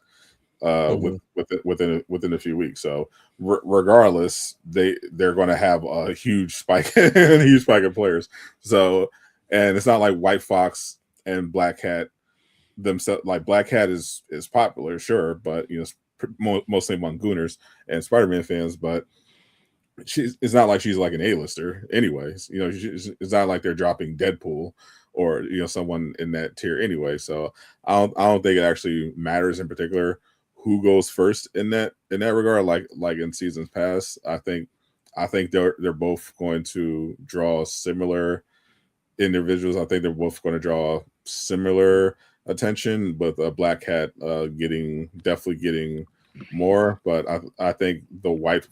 within a few weeks. So regardless, they're going to have a huge spike of players. So, and it's not like White Fox and Black Cat themselves. Like Black Cat is popular, sure, but you know, mostly among Gooners and Spider-Man fans, but it's not like she's like an A-lister anyways. You know, it's not like they're dropping Deadpool or, you know, someone in that tier anyway. So I don't think it actually matters in particular who goes first in that regard. Like in seasons past, I think they're both going to draw similar individuals. I think they're both going to draw similar attention, but Black Cat definitely getting more. But I think the White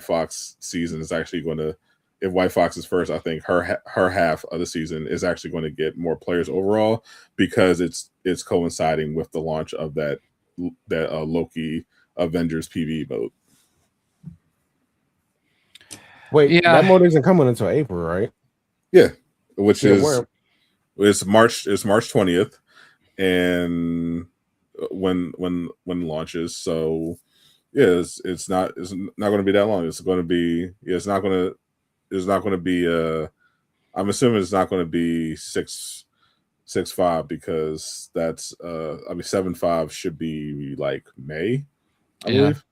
Fox season is actually going to, if White Fox is first, I think her half of the season is actually going to get more players overall because it's coinciding with the launch of that Loki Avengers PvE mode. Wait, that mode isn't coming until April, right? Yeah, which is it's March 20th, and when launches. So yeah, it's not going to be that long. It's going to be it's not going to be I'm assuming it's not going to be 6.5 because that's 7.5 should be like May, I believe.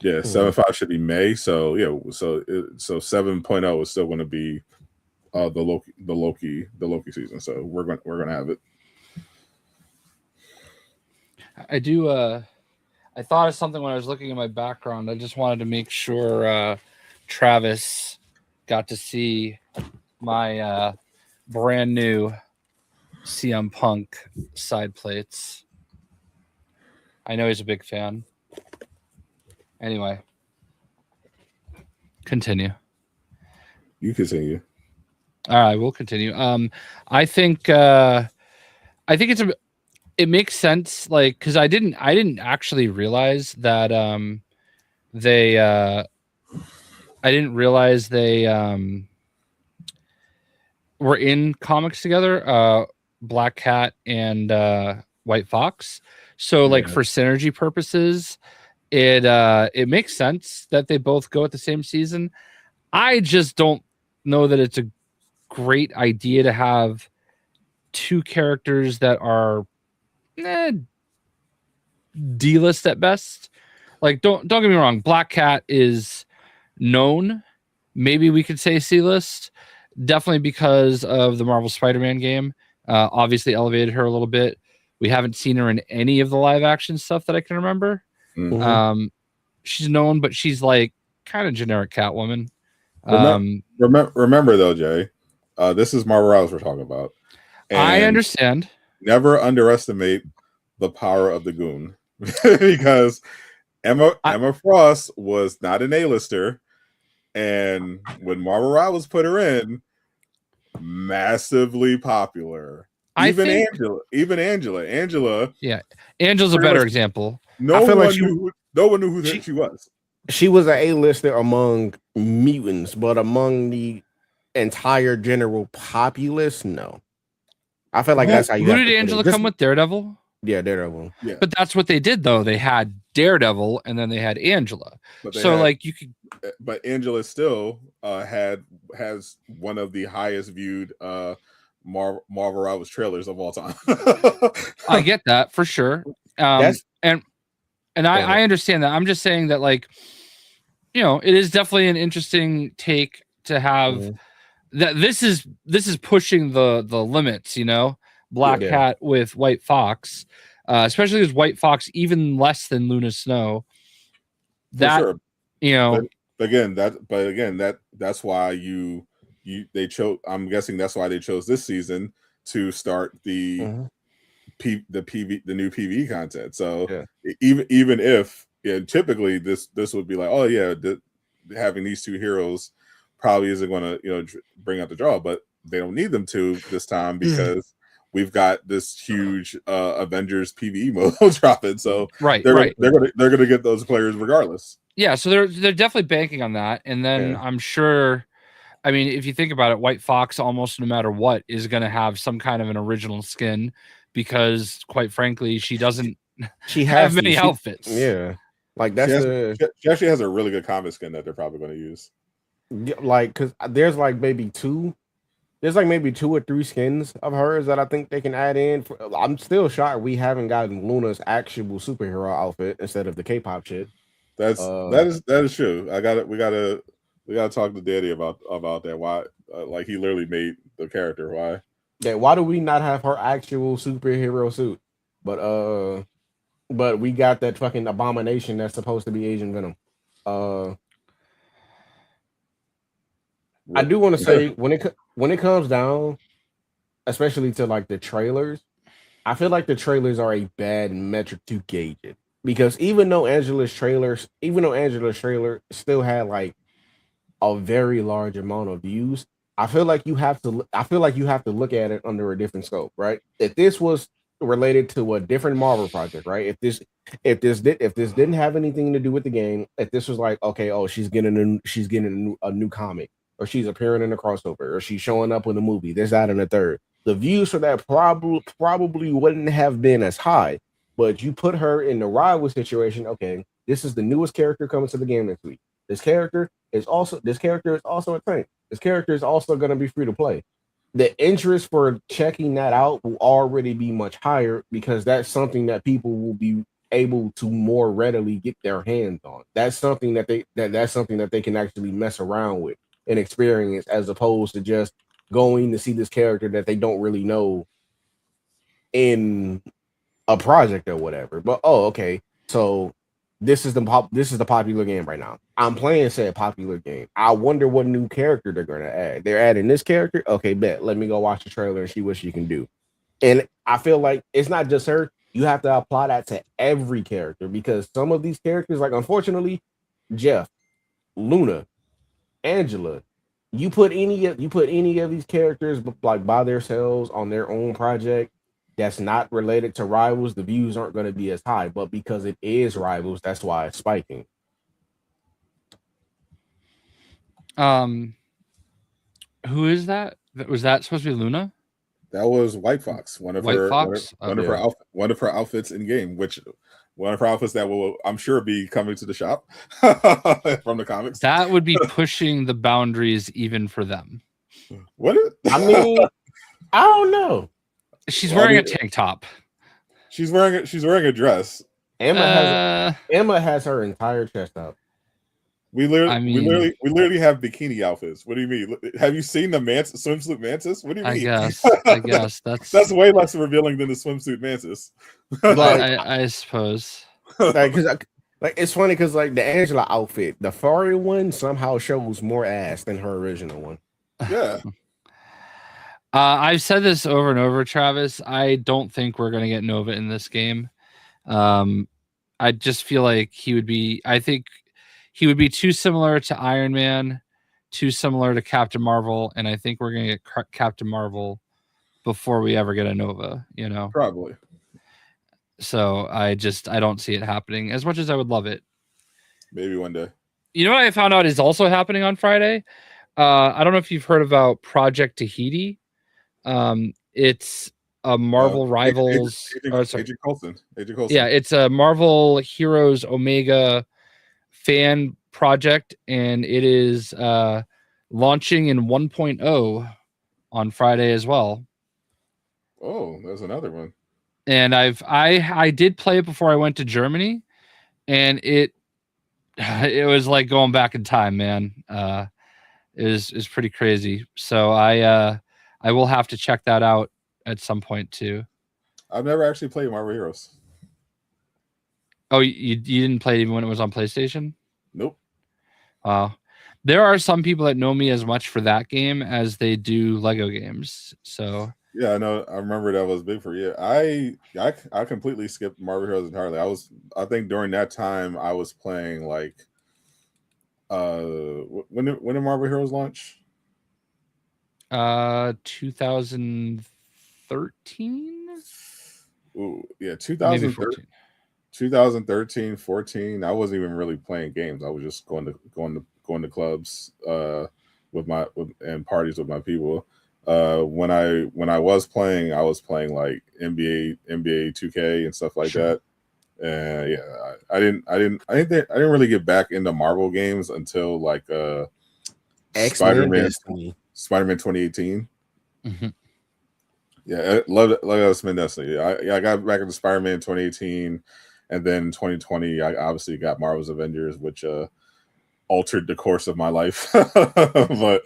Yeah, 7.5 should be May. So yeah, so 7.0 is still going to be the Loki season. So we're gonna have it. I do. I thought of something when I was looking at my background. I just wanted to make sure Travis got to see my brand new CM Punk side plates. I know he's a big fan. Anyway, continue. You continue. All right, we'll continue. I think it makes sense, like, because I didn't actually realize that they were in comics together, Black Cat and White Fox. So like for synergy purposes, it makes sense that they both go at the same season. I just don't know that it's a great idea to have two characters that are D-list at best. Like, don't get me wrong, Black Cat is known. Maybe we could say C-list, definitely because of the Marvel Spider-Man game. Obviously elevated her a little bit. We haven't seen her in any of the live action stuff that I can remember. Mhm. She's known, but she's like kind of generic Catwoman. Remember though, Jay, this is Marvel Rivals we're talking about. And I understand. Never underestimate the power of the goon because Emma Frost was not an A-lister, and when Marvel Rivals put her in, massively popular. Even Angela. Yeah, Angela's a better example. No one knew who she was. She was an A-lister among mutants, but among the entire general populace, no. I feel like that's how you. Who did Angela come with? Daredevil. Yeah, Daredevil. Yeah, but that's what they did though. They had Daredevil and then they had Angela. But Angela still has one of the highest viewed Marvel Rivals trailers of all time. I get that for sure. I understand that. I'm just saying that, like, it is definitely an interesting take to have that this is pushing the limits, Black Cat with White Fox, especially because White Fox even less than Luna Snow. That's why they chose. I'm guessing that's why they chose this season to start the new PV content. So even if typically this would be like, having these two heroes probably isn't going to bring out the draw, but they don't need them to this time because we've got this huge Avengers PvE mode dropping. So they're gonna get those players regardless. Yeah, so they're definitely banking on that, and then I'm sure. I mean, if you think about it, White Fox, almost no matter what, is going to have some kind of an original skin because, quite frankly, she doesn't. She has many outfits. Yeah, like she actually has a really good comic skin that they're probably going to use. Like, because there's maybe two or three skins of hers that I think they can add in. I'm still shocked we haven't gotten Luna's actual superhero outfit instead of the K-pop shit. That is true. We gotta talk to Daddy about that. Why? Like, he literally made the character. Why? Yeah. Why do we not have her actual superhero suit? But we got that fucking abomination that's supposed to be Asian Venom. I do want to say when it comes down, especially to like the trailers, I feel like the trailers are a bad metric to gauge it, because even though Angela's trailer still had like a very large amount of views, I feel like you have to look at it under a different scope, right? If this was related to a different Marvel project, right? If this didn't have anything to do with the game, if this was like, okay, she's getting a new comic, or she's appearing in a crossover, or she's showing up in a movie, this, that, and the third, the views for that probably wouldn't have been as high. But you put her in the rival situation. Okay, this is the newest character coming to the game next week. This character is also a tank. This character is also going to be free to play. The interest for checking that out will already be much higher, because that's something that people will be able to more readily get their hands on. That's something that they can actually mess around with and experience, as opposed to just going to see this character that they don't really know in a project or whatever. But okay, so this is the popular game right now. I'm playing said popular game. I wonder what new character they're going to add. They're adding this character. Okay, bet. Let me go watch the trailer and see what she can do. And I feel like it's not just her. You have to apply that to every character, because some of these characters, like, unfortunately, Jeff, Luna, Angela, you put any of these characters like by themselves on their own project that's not related to Rivals, the views aren't going to be as high. But because it is Rivals, that's why it's spiking. Who is that? Was that supposed to be Luna? That was White Fox, one of her outfits in game, which One of the profits that will, I'm sure, be coming to the shop from the comics. That would be pushing the boundaries even for them. What? I mean, I don't know. She's wearing a tank top. She's wearing a dress. Emma has her entire chest out. We literally have bikini outfits. What do you mean? Have you seen the swimsuit mantis? What do you mean? I guess that's way less revealing than the swimsuit mantis. I suppose. Like it's funny because like the Angela outfit, the furry one somehow shows more ass than her original one. Yeah. I've said this over and over, Travis. I don't think we're gonna get Nova in this game. I just feel like I think he would be too similar to Iron Man, too similar to Captain Marvel, and I think we're going to get Captain Marvel before we ever get a Nova, you know? Probably. So I don't see it happening as much as I would love it. Maybe one day. You know what I found out is also happening on Friday? I don't know if you've heard about Project Tahiti. It's a Marvel Rivals. Agent Coulson. Yeah, it's a Marvel Heroes Omega fan project, and it is launching in 1.0 on Friday as well. Oh, there's another one. And I did play it before I went to Germany, and it was like going back in time, man. It is pretty crazy. So I will have to check that out at some point too. I've never actually played Marvel Heroes. Oh, you didn't play it even when it was on PlayStation? Nope. There are some people that know me as much for that game as they do Lego games. So yeah, I know. I remember that was big for you. I completely skipped Marvel Heroes entirely. I think during that time I was playing like when did Marvel Heroes launch? 2013. Ooh, yeah, 2013. 2013, 14. I wasn't even really playing games. I was just going to clubs and parties with my people. When I was playing like NBA 2K and stuff like that. Yeah, I didn't really get back into Marvel games until like Spider-Man 2018. Mm-hmm. Yeah, I love X-Men Destiny. I got back into Spider-Man 2018, and then 2020 I obviously got Marvel's Avengers, which altered the course of my life. But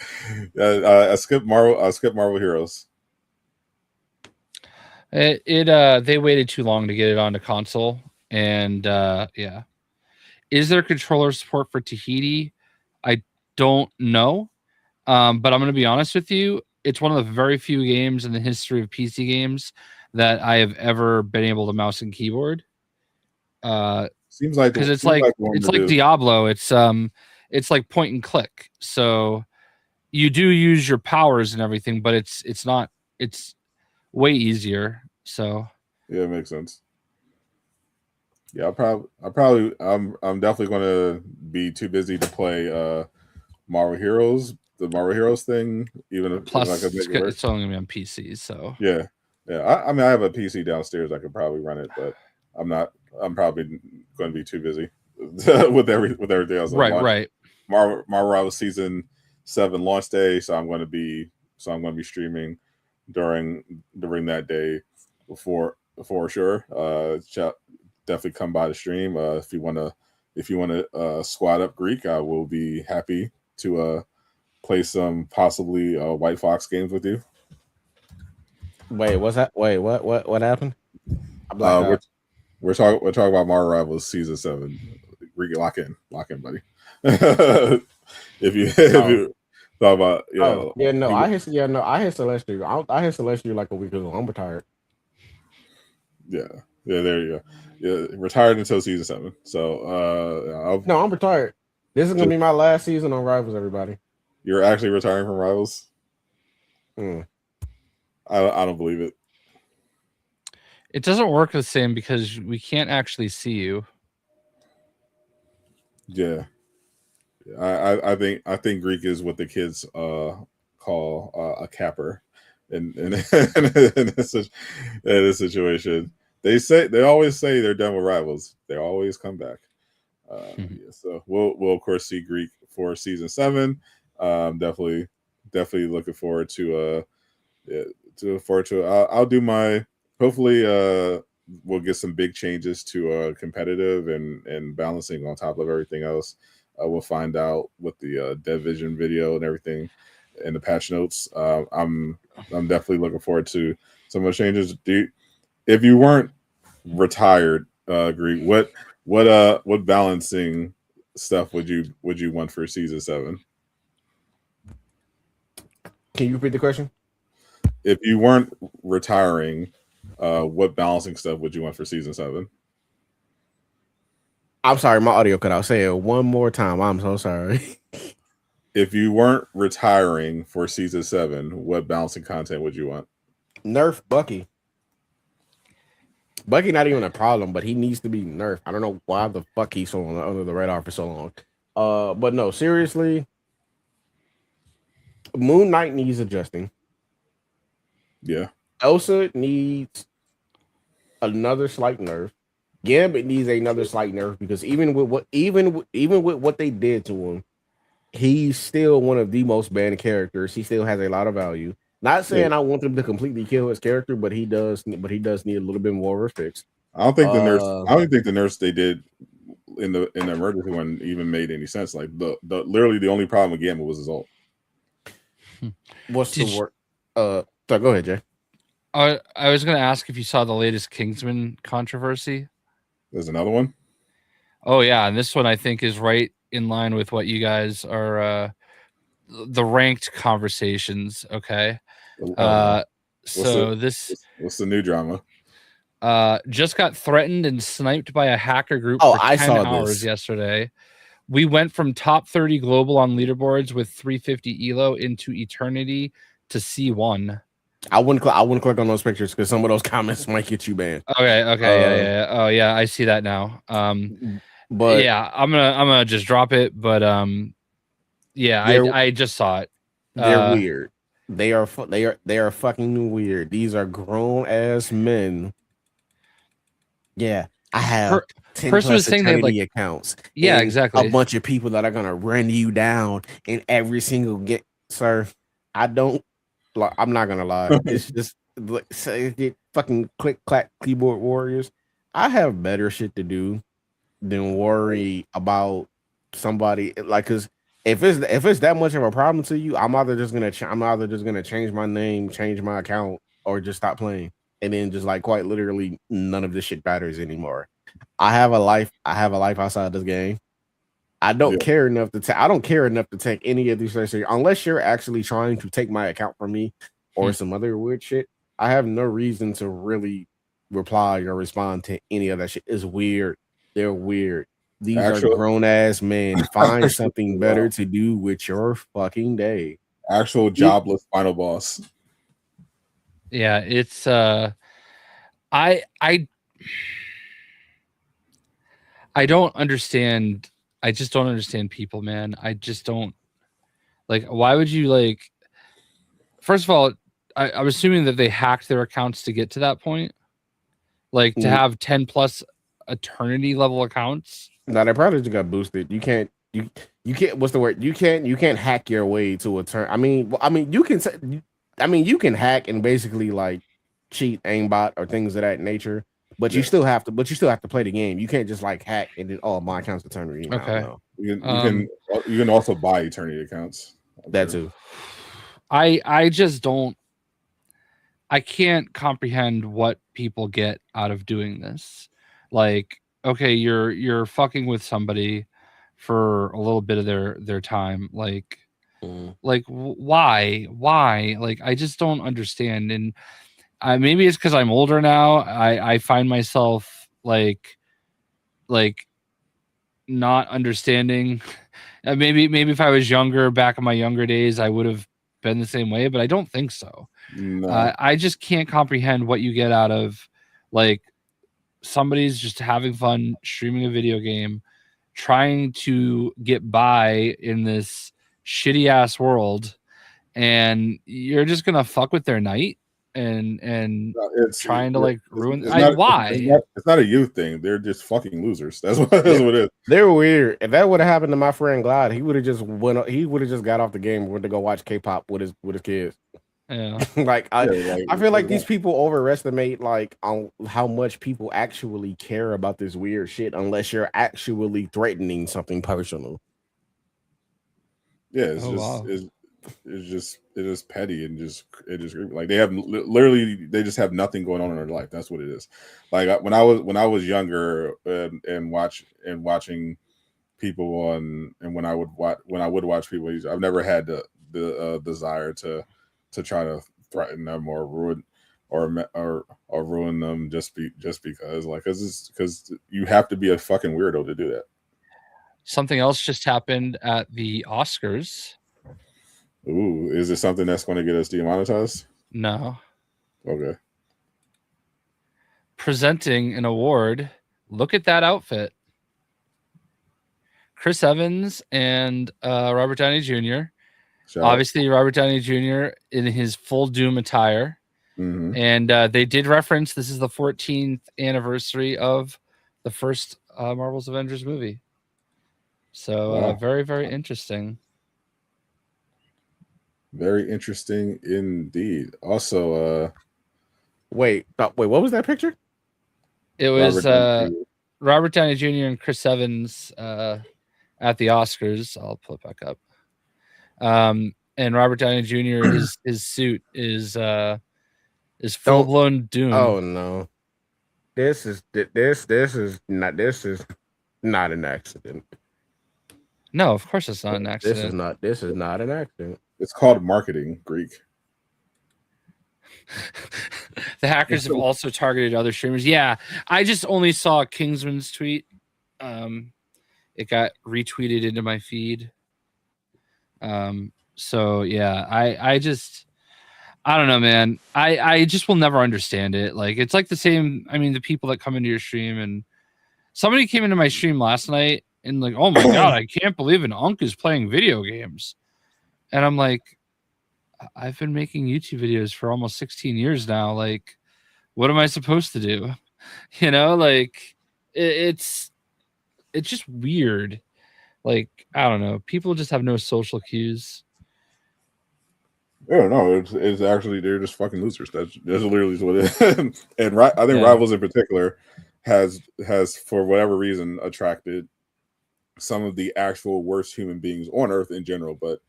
I skipped Marvel Heroes. They waited too long to get it onto console, and yeah. Is there controller support for Tahiti? I don't know, but I'm going to be honest with you. It's one of the very few games in the history of PC games that I have ever been able to mouse and keyboard. Seems like because it's like Diablo. It's like point and click. So you do use your powers and everything, but it's way easier. So yeah, it makes sense. Yeah, I'm definitely going to be too busy to play Marvel Heroes. The Marvel Heroes thing, plus it's only gonna be on PC. So yeah. I mean, I have a PC downstairs. I could probably run it, but I'm probably going to be too busy with everything else. Right. Marvel Rivals Season 7 launch day, so I'm going to be streaming during that day for sure. Definitely come by the stream if you want to squad up Greek. I will be happy to play some possibly White Fox games with you. Wait, what's that? Wait, what happened? We're talking about Marvel Rivals Season 7. Lock in, buddy. if you thought about I hit Celestial. I hit Celestial like a week ago. I'm retired. Yeah, there you go. Yeah, retired until Season 7. So I'm retired. This is gonna be my last season on Rivals, everybody. You're actually retiring from Rivals? I don't believe it. It doesn't work the same because we can't actually see you. Yeah. I think Greek is what the kids call a capper in this situation. They always say they're done with Rivals. They always come back. So we'll of course see Greek for season 7. Definitely looking forward to I'll do my hopefully we'll get some big changes to competitive and balancing on top of everything else. We'll find out with the Division video and everything and the patch notes. I'm definitely looking forward to some of the changes. If you weren't retired, Greek, what balancing stuff would you want for season 7? Can you repeat the question? If you weren't retiring, what balancing stuff would you want for season 7? I'm sorry, my audio cut out. Say it one more time. I'm so sorry. If you weren't retiring for season 7, what balancing content would you want? Nerf Bucky. Bucky not even a problem, but he needs to be nerfed. I don't know why the fuck he's so under the radar for so long. But no, seriously, Moon Knight needs adjusting. Yeah. Elsa needs another slight nerf. Gambit needs another slight nerf because even with what they did to him, he's still one of the most banned characters. He still has a lot of value. Not saying I want them to completely kill his character, but he does need a little bit more of a fix. I don't think the nurse they did in the emergency one even made any sense. Like the literally the only problem with Gambit was his ult. What's the word? So go ahead, Jay. I was going to ask if you saw the latest Kingsman controversy. There's another one. Oh yeah, and this one I think is right in line with what you guys are the ranked conversations. Okay. What's the new drama? Just got threatened and sniped by a hacker group for 10 I saw hours this yesterday. We went from top 30 global on leaderboards with 350 elo into eternity to C1. I wouldn't click on those pictures because some of those comments might get you banned. Okay, yeah. Oh yeah, I see that now. But yeah, I'm gonna just drop it. But yeah, I just saw it. They're weird. They are fucking weird. These are grown ass men. Yeah, I have 10 person was plus saying they eternity accounts. Yeah, exactly. A bunch of people that are gonna run you down in every single get. Sir, I don't. I'm not gonna lie. It's just get fucking click clack keyboard warriors. I have better shit to do than worry about somebody because if it's that much of a problem to you, I'm either just gonna change my name, change my account, or just stop playing. And then just like quite literally none of this shit matters anymore. I have a life outside this game. I don't care enough to take any of these things unless you're actually trying to take my account from me or some other weird shit. I have no reason to really reply or respond to any of that shit. It's weird. They're weird. These are grown ass men. Find something better to do with your fucking day. Actual jobless final boss. Yeah, it's I don't understand. I just don't understand people, man. I just don't why would you first of all, I'm assuming that they hacked their accounts to get to that point. To have 10 plus eternity level accounts. No, they probably just got boosted. You can't what's the word? You can't hack your way to a turn. You can hack and basically cheat aimbot or things of that nature. But you still have to play the game. You can't just hack and then my account's eternity. Okay. You can also buy eternity accounts. That too. I just don't. I can't comprehend what people get out of doing this. Okay, you're fucking with somebody for a little bit of their time. Why? I just don't understand. And maybe it's because I'm older now. I find myself not understanding. Maybe if I was younger, back in my younger days, I would have been the same way. But I don't think so. No. I just can't comprehend what you get out of somebody's just having fun streaming a video game, trying to get by in this shitty ass world, and you're just gonna fuck with their night. and It's trying to like ruin. why? It's not a youth thing. They're just fucking losers. That's what it is. They're weird. If that would have happened to my friend Glad, he would have just went. He would have just got off the game and went to go watch K-pop with his kids. Yeah. I feel like these people overestimate like on how much people actually care about this weird shit unless you're actually threatening something personal. Yeah, it's just petty and just like they have literally they just have nothing going on in their life. That's what it is. Like when I was younger and watching people on and when I would watch people, I've never had the desire to try to threaten them or ruin them just because like because you have to be a fucking weirdo to do that. Something else just happened at the Oscars. Ooh, is it something that's going to get us demonetized? No. Okay. Presenting an award. Look at that outfit. Chris Evans and Robert Downey Jr. Obviously, Robert Downey Jr. in his full Doom attire. Mm-hmm. And they did reference this is the 14th anniversary of the first Marvel's Avengers movie. So wow. Very, very interesting. Very interesting indeed. Also, wait, what was that picture? It was Robert Downey Jr. and Chris Evans at the Oscars. I'll pull it back up. And Robert Downey Jr. his suit is full blown Doom. Oh no, this is not an accident. No, of course it's not an accident. This is not an accident. It's called marketing, Greek. The hackers have also targeted other streamers. Yeah, I just only saw Kingsman's tweet. It got retweeted into my feed. So yeah, I don't know, man. I just will never understand it. Like it's like the same. I mean, the people that come into your stream and somebody came into my stream last night and like, oh my god, I can't believe an Unk is playing video games. And I'm like, I've been making YouTube videos for almost 16 years now. Like, what am I supposed to do? You know, like it's just weird. Like, I don't know. People just have no social cues. Yeah, no, it's actually they're just fucking losers. That's literally what it is. And I think Rivals in particular has for whatever reason attracted some of the actual worst human beings on Earth in general, but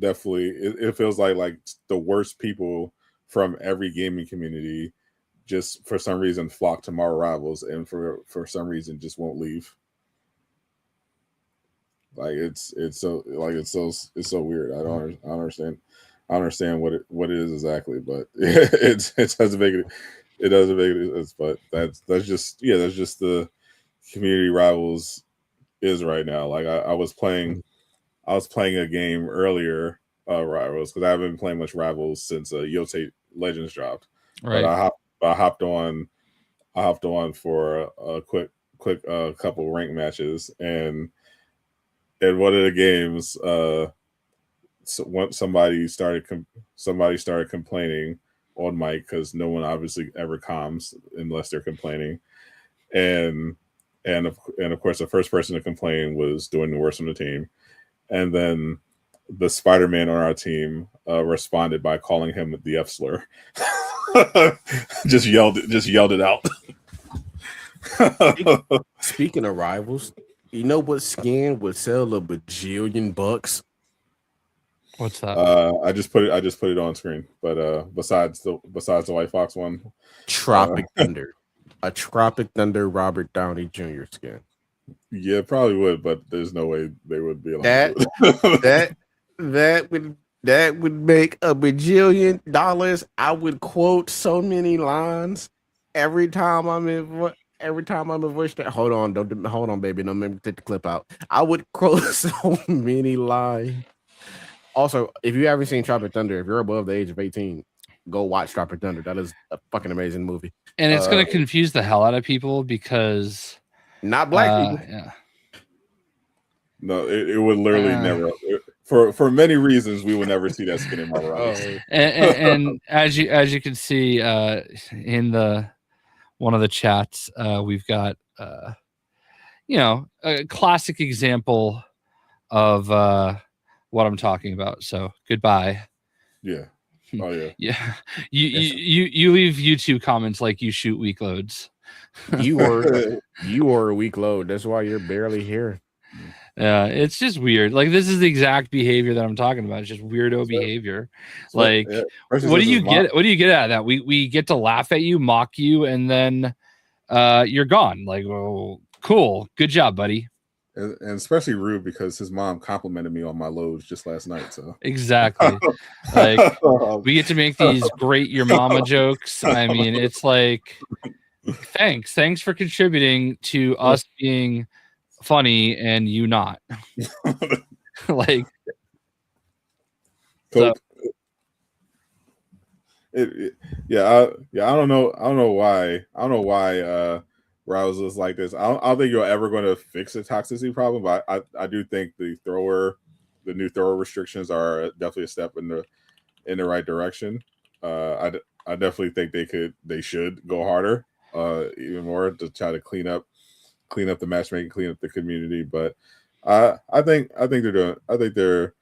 definitely it feels like the worst people from every gaming community just for some reason flock to Marvel Rivals and for some reason just won't leave. Like it's so weird. I don't understand. I understand what it is exactly, but it doesn't make it. But that's just the community Rivals is right now. Like I was playing a game earlier, Rivals, because I haven't been playing much Rivals since Yote Legends dropped. Right. But I hopped on for a quick couple rank matches, and in one of the games, somebody started complaining on mic because no one obviously ever comms unless they're complaining, and of course the first person to complain was doing the worst on the team. And then the Spider-Man on our team responded by calling him the F slur. just yelled it out. Speaking of Rivals, you know what skin would sell $1 bajillion? What's that? I just put it on screen. But besides the White Fox one, Tropic Thunder, a Tropic Thunder Robert Downey Jr. skin. Yeah, probably would, but there's no way they would be allowed that would make $1 bajillion. I would quote so many lines every time I'm in voice. Hold on, baby. Don't make me take the clip out. I would quote so many lines. Also, if you haven't seen Tropic Thunder, if you're above the age of 18, go watch Tropic Thunder. That is a fucking amazing movie. And it's going to confuse the hell out of people because not black people. Yeah. No, it would literally for many reasons, we will never see that skin in Marvel Rivals. And as you can see in one of the chats, we've got a classic example of what I'm talking about. So goodbye. Yeah. Oh yeah. Yeah. You leave YouTube comments like you shoot weak loads. You were a weak load. That's why you're barely here. Yeah, it's just weird. Like this is the exact behavior that I'm talking about. It's just weirdo behavior. Like, what do you get? What do you get out of that? We get to laugh at you, mock you, and then you're gone. Like, oh, cool, good job, buddy. And especially rude because his mom complimented me on my loads just last night. So exactly, like we get to make these great your mama jokes. I mean, it's like, thanks for contributing to us being funny and you not. Like, so, I don't know why Rouse is like this. I don't think you're ever going to fix the toxicity problem, but I do think the new thrower restrictions are definitely a step in the right direction. I definitely think they should go harder, even more to try to clean up the matchmaking, clean up the community. But I think they're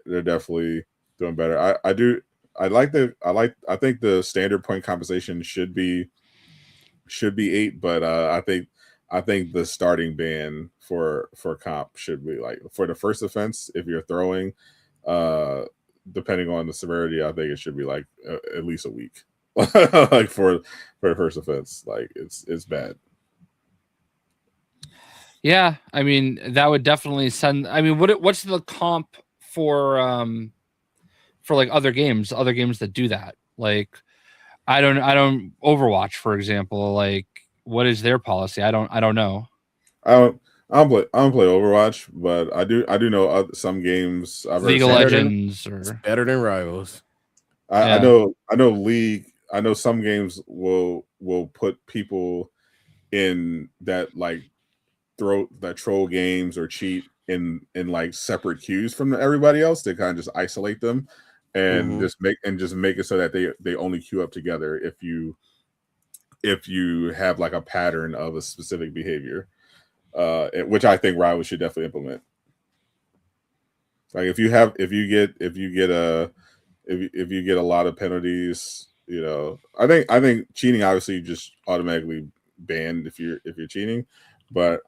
definitely doing better. I think the standard point compensation should be 8, but I think the starting ban for comp should be like for the first offense, if you're throwing, depending on the severity, I think it should be like at least a week. Like for the first offense, like it's bad. Yeah, I mean that would definitely send. I mean, what's the comp for like other games that do that? Like, I don't Overwatch, for example. Like, what is their policy? I don't know. I don't play Overwatch, but I do know some games. League of Legends or better than Rivals. I know League. I know some games will put people in that like troll games or cheat in like separate queues from everybody else to kind of just isolate them and just make it so that they only queue up together if you have like a pattern of a specific behavior, which I think Rival should definitely implement. Like if you get a lot of penalties, I think cheating obviously just automatically banned if you're cheating, but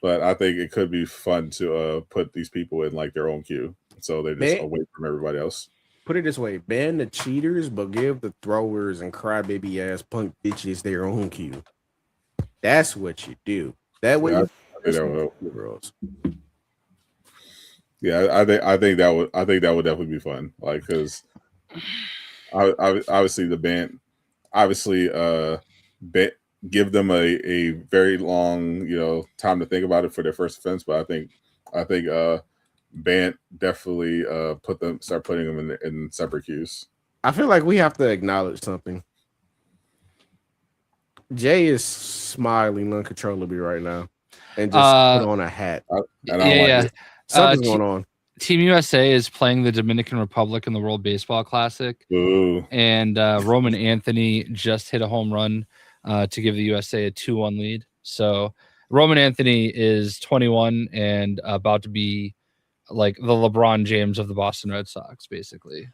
I think it could be fun to put these people in like their own queue, so they're just away from everybody else. Put it this way: ban the cheaters, but give the throwers and crybaby ass punk bitches their own queue. That's what you do. That way, I think that would definitely be fun. Like, because obviously the ban, give them a very long time to think about it for their first offense, but I think ban definitely start putting them in separate queues. I feel like we have to acknowledge something. Jay is smiling uncontrollably right now and just put on a hat. Something's going on. Team USA is playing the Dominican Republic in the World Baseball Classic. Ooh. And Roman Anthony just hit a home run to give the USA a 2-1 lead. So Roman Anthony is 21 and about to be like the LeBron James of the Boston Red Sox, basically.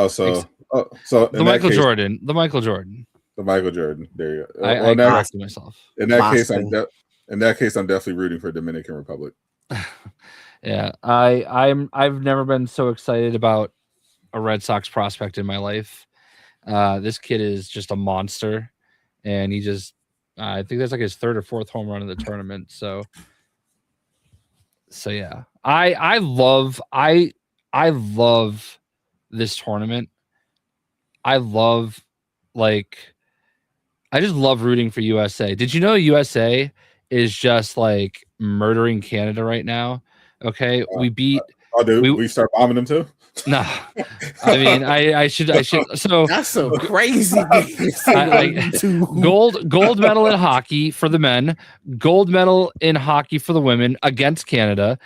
So the Michael Jordan. There you go. I corrected myself. In that case, I'm definitely rooting for Dominican Republic. Yeah, I've never been so excited about a Red Sox prospect in my life. This kid is just a monster, and he just I think that's like his third or fourth home run in the tournament. So yeah, I love this tournament. I just love rooting for USA. Did you know USA is just like murdering Canada right now? Okay, we beat. We start bombing them too? No, I mean I should. So that's so crazy. Gold medal in hockey for the men, gold medal in hockey for the women against Canada.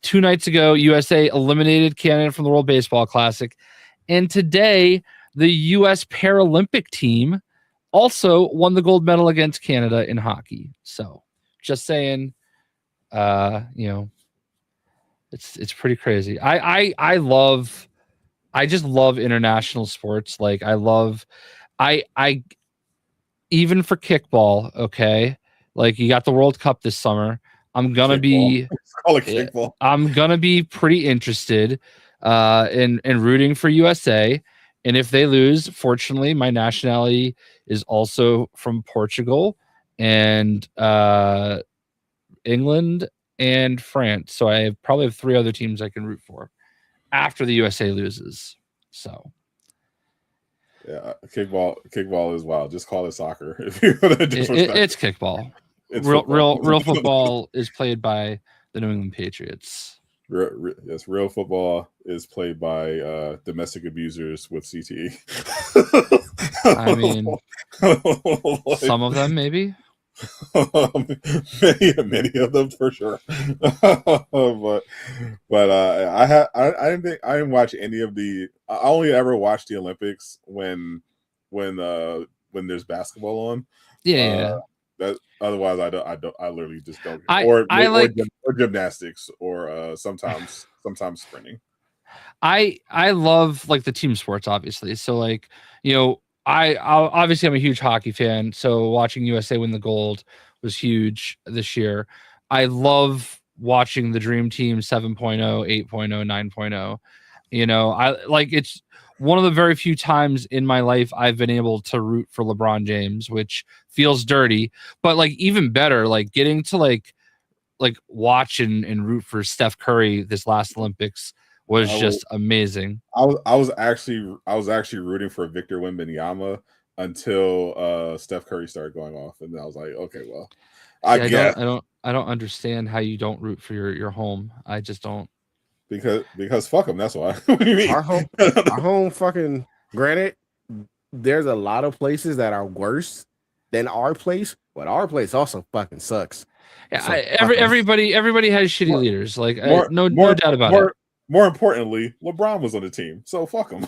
2 nights ago, USA eliminated Canada from the World Baseball Classic. And today, the U.S. Paralympic team also won the gold medal against Canada in hockey. So just saying, it's pretty crazy. I just love international sports. Like I even for kickball, okay? Like you got the World Cup this summer. I'm gonna be pretty interested in rooting for USA. And if they lose, fortunately, my nationality is also from Portugal and England and France. So I probably have 3 other teams I can root for after the USA loses. So yeah, kickball is wild. Just call it soccer. If you're gonna it's kickball. It's real football is played by the New England Patriots. Yes, real football is played by domestic abusers with CTE. I mean, some of them maybe. many of them for sure. but I didn't watch any of the. I only ever watch the Olympics when there's basketball on. Yeah. That otherwise I literally just don't. Or gymnastics or sometimes sprinting. I love like the team sports, obviously. So like, obviously I'm a huge hockey fan. So watching USA win the gold was huge this year. I love watching the Dream Team 7.0, 8.0, 9.0. I like it's one of the very few times in my life I've been able to root for LeBron James, which feels dirty, but like even better, like getting to like watch and root for Steph Curry this last Olympics was just amazing. I was actually rooting for Victor Wembanyama until Steph Curry started going off, and then I was like, okay, well, I don't understand how you don't root for your home. I just don't. Because fuck them. That's why. What do you mean? Our home fucking. Granted, there's a lot of places that are worse than our place, but our place also fucking sucks. Yeah, so everybody has shitty leaders. Like no doubt about it. More importantly, LeBron was on the team, so fuck him.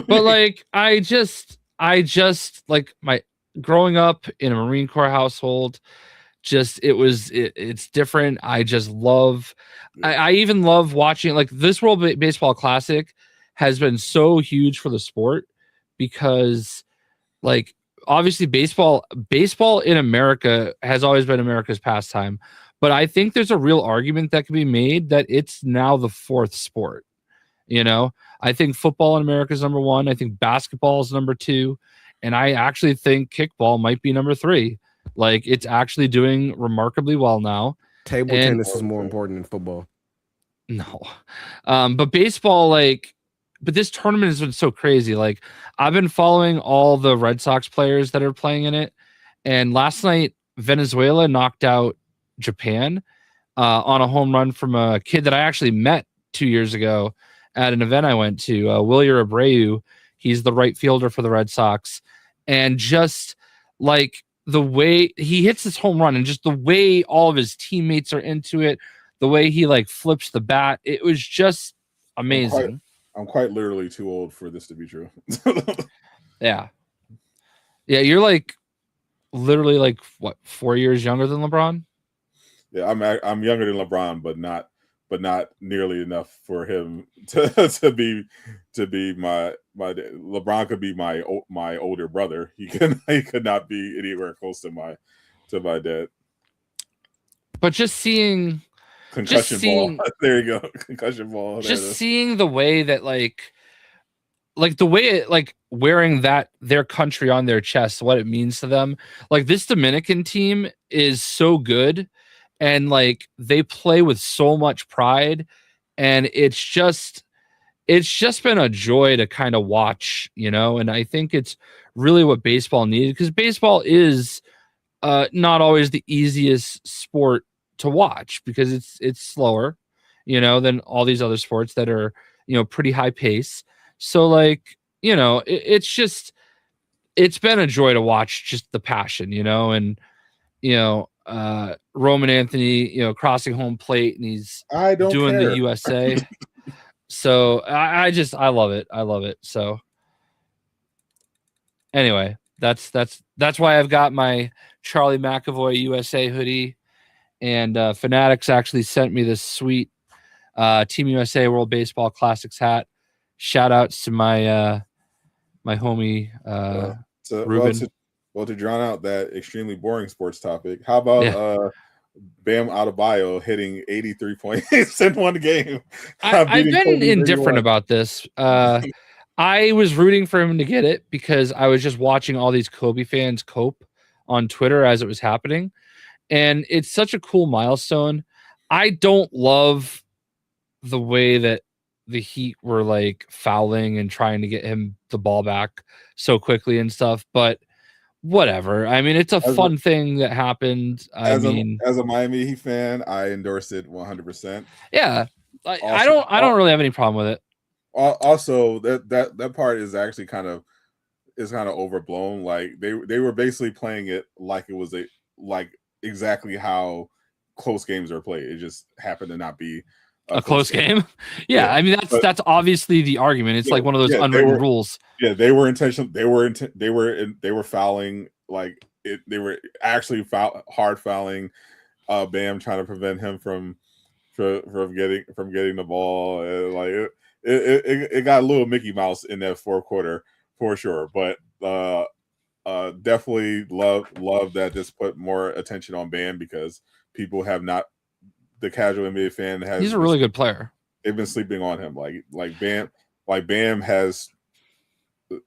But like, I just like my growing up in a Marine Corps household. It's different. I just love. I even love watching like this World Baseball Classic has been so huge for the sport because, like, obviously baseball in America has always been America's pastime. But I think there's a real argument that can be made that it's now the 4th sport. I think football in America is number 1. I think basketball is number 2. And I actually think kickball might be number 3. Like, it's actually doing remarkably well now. Table tennis is more important than football. No. But baseball, but this tournament has been so crazy. Like, I've been following all the Red Sox players that are playing in it. And last night, Venezuela knocked out Japan on a home run from a kid that I actually met 2 years ago at an event I went to, Wilyer Abreu. He's the right fielder for the Red Sox. And just like the way he hits this home run and just the way all of his teammates are into it, the way he like flips the bat, it was just amazing. I'm quite literally too old for this to be true. Yeah, you're like literally like what, 4 years younger than LeBron? Yeah, I'm younger than LeBron, but not nearly enough for him to be my LeBron could be my older brother. He could not be anywhere close to my dad. But just seeing concussion ball. There you go. Concussion ball. Just seeing the way that like the way it, like wearing their country on their chest, what it means to them. Like this Dominican team is so good. And like they play with so much pride, and it's just been a joy to kind of watch, and I think it's really what baseball needed, because baseball is not always the easiest sport to watch because it's slower, than all these other sports that are, pretty high pace. So like, it's been a joy to watch just the passion, and Roman Anthony, crossing home plate, and he's I don't doing care. the USA. So I love it. I love it. So anyway, that's why I've got my Charlie McAvoy USA hoodie, and Fanatics actually sent me this sweet Team USA World Baseball Classics hat. Shout outs to my my homie Ruben. Well, to drown out that extremely boring sports topic, how about Bam Adebayo hitting 83 points in one game? I've been indifferent about this. I was rooting for him to get it because I was just watching all these Kobe fans cope on Twitter as it was happening. And it's such a cool milestone. I don't love the way that the Heat were like fouling and trying to get him the ball back so quickly and stuff, but whatever. I mean, it's a fun thing that happened. As a Miami Heat fan, I endorse it 100%. Yeah. I don't really have any problem with it. Also, that part is actually kind of overblown. Like they were basically playing it like it was exactly how close games are played. It just happened to not be a close game. Yeah, I mean that's obviously the argument. It's like one of those unwritten rules. Yeah, they were intentional. They were fouling like it. They were actually hard fouling Bam, trying to prevent him from getting the ball. And it got a little Mickey Mouse in that fourth quarter for sure. But definitely love that this put more attention on Bam, because people have not. The casual NBA fan he's a really good player. They've been sleeping on him. Like Bam has.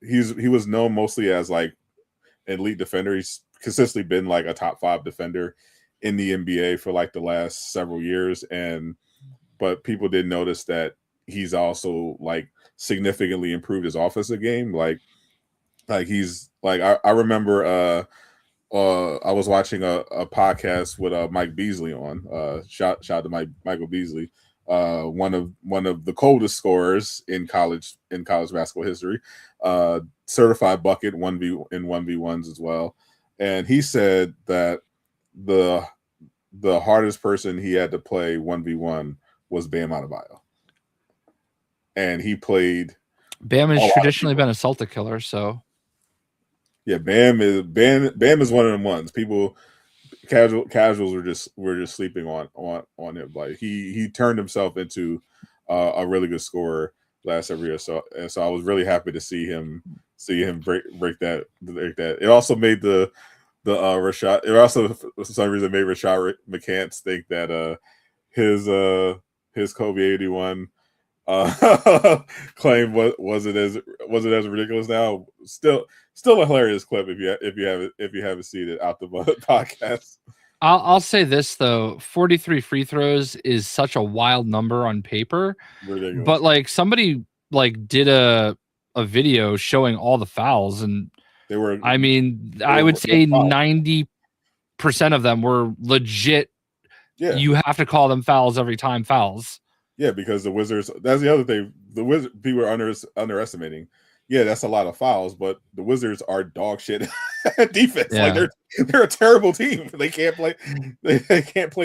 He was known mostly as like an elite defender. He's consistently been like a top 5 defender in the NBA for like the last several years, but people didn't notice that he's also like significantly improved his offensive game. Like he's like I remember I was watching a podcast with Mike Beasley on. Shout out to Michael Beasley, one of the coldest scorers in college basketball history, certified bucket 1v1s as well. And he said that the hardest person he had to play 1v1 was Bam Adebayo, and he played. Bam has traditionally been a Celtic killer, so. Yeah, Bam is one of them ones. People, casuals were just sleeping on him. Like he turned himself into a really good scorer last every year. So I was really happy to see him break that. It also made the Rashad. It also for some reason made Rashad McCants think that his Kobe 81 claim wasn't as ridiculous. Now still a hilarious clip if you haven't seen it out the podcast. I'll say this though, 43 free throws is such a wild number on paper. Ridiculous. But like somebody like did a video showing all the fouls, and I would say 90% of them were legit. Yeah, you have to call them fouls every time fouls. Yeah, because the Wizards, that's the other thing. The Wizards, people are underestimating. Yeah, that's a lot of fouls, but the Wizards are dog shit at defense. Yeah. Like they're a terrible team. They can't play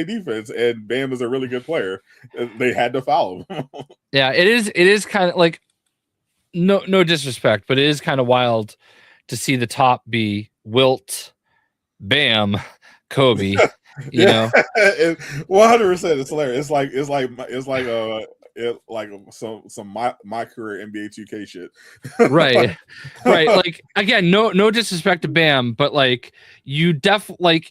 defense, and Bam is a really good player. They had to foul him. Yeah, it is kind of like no disrespect, but it is kind of wild to see the top be Wilt, Bam, Kobe. You know, 100%. It's hilarious. It's like some my career NBA 2K shit. Right. Like again, no disrespect to Bam, but like you definitely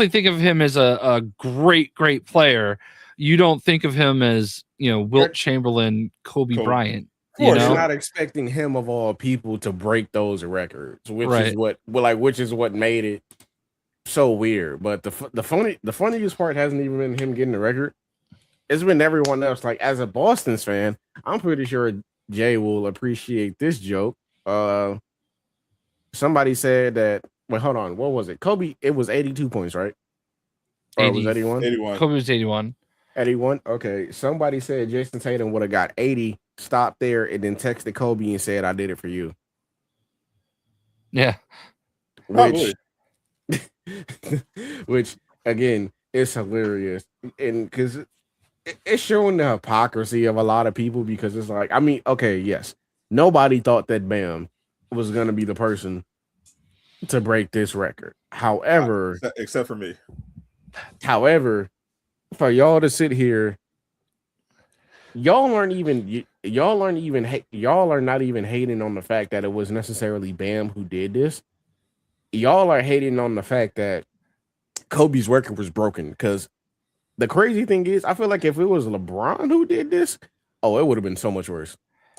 think of him as a great player. You don't think of him as, Wilt Chamberlain, Kobe Bryant. You're not expecting him of all people to break those records, which is what made it so weird. But the funniest part hasn't even been him getting the record. It's been everyone else. Like, as a Boston's fan, I'm pretty sure Jay will appreciate this joke. Somebody said that. Wait, hold on. What was it? Kobe. It was 82 points, right? Or 80, was 81? 81. Kobe was 81. 81. Okay. Somebody said Jason Tatum would have got 80, stopped there, and then texted Kobe and said, "I did it for you." Yeah. Which again, it's hilarious, and because it's showing the hypocrisy of a lot of people because it's like, I mean, okay, yes, nobody thought that Bam was gonna be the person to break this record. Except for me. However, for y'all to sit here, y'all aren't even y'all aren't even y'all are not even hating on the fact that it was necessarily Bam who did this. Y'all are hating on the fact that Kobe's record was broken because the crazy thing is, I feel like if it was LeBron who did this, oh, it would have been so much worse.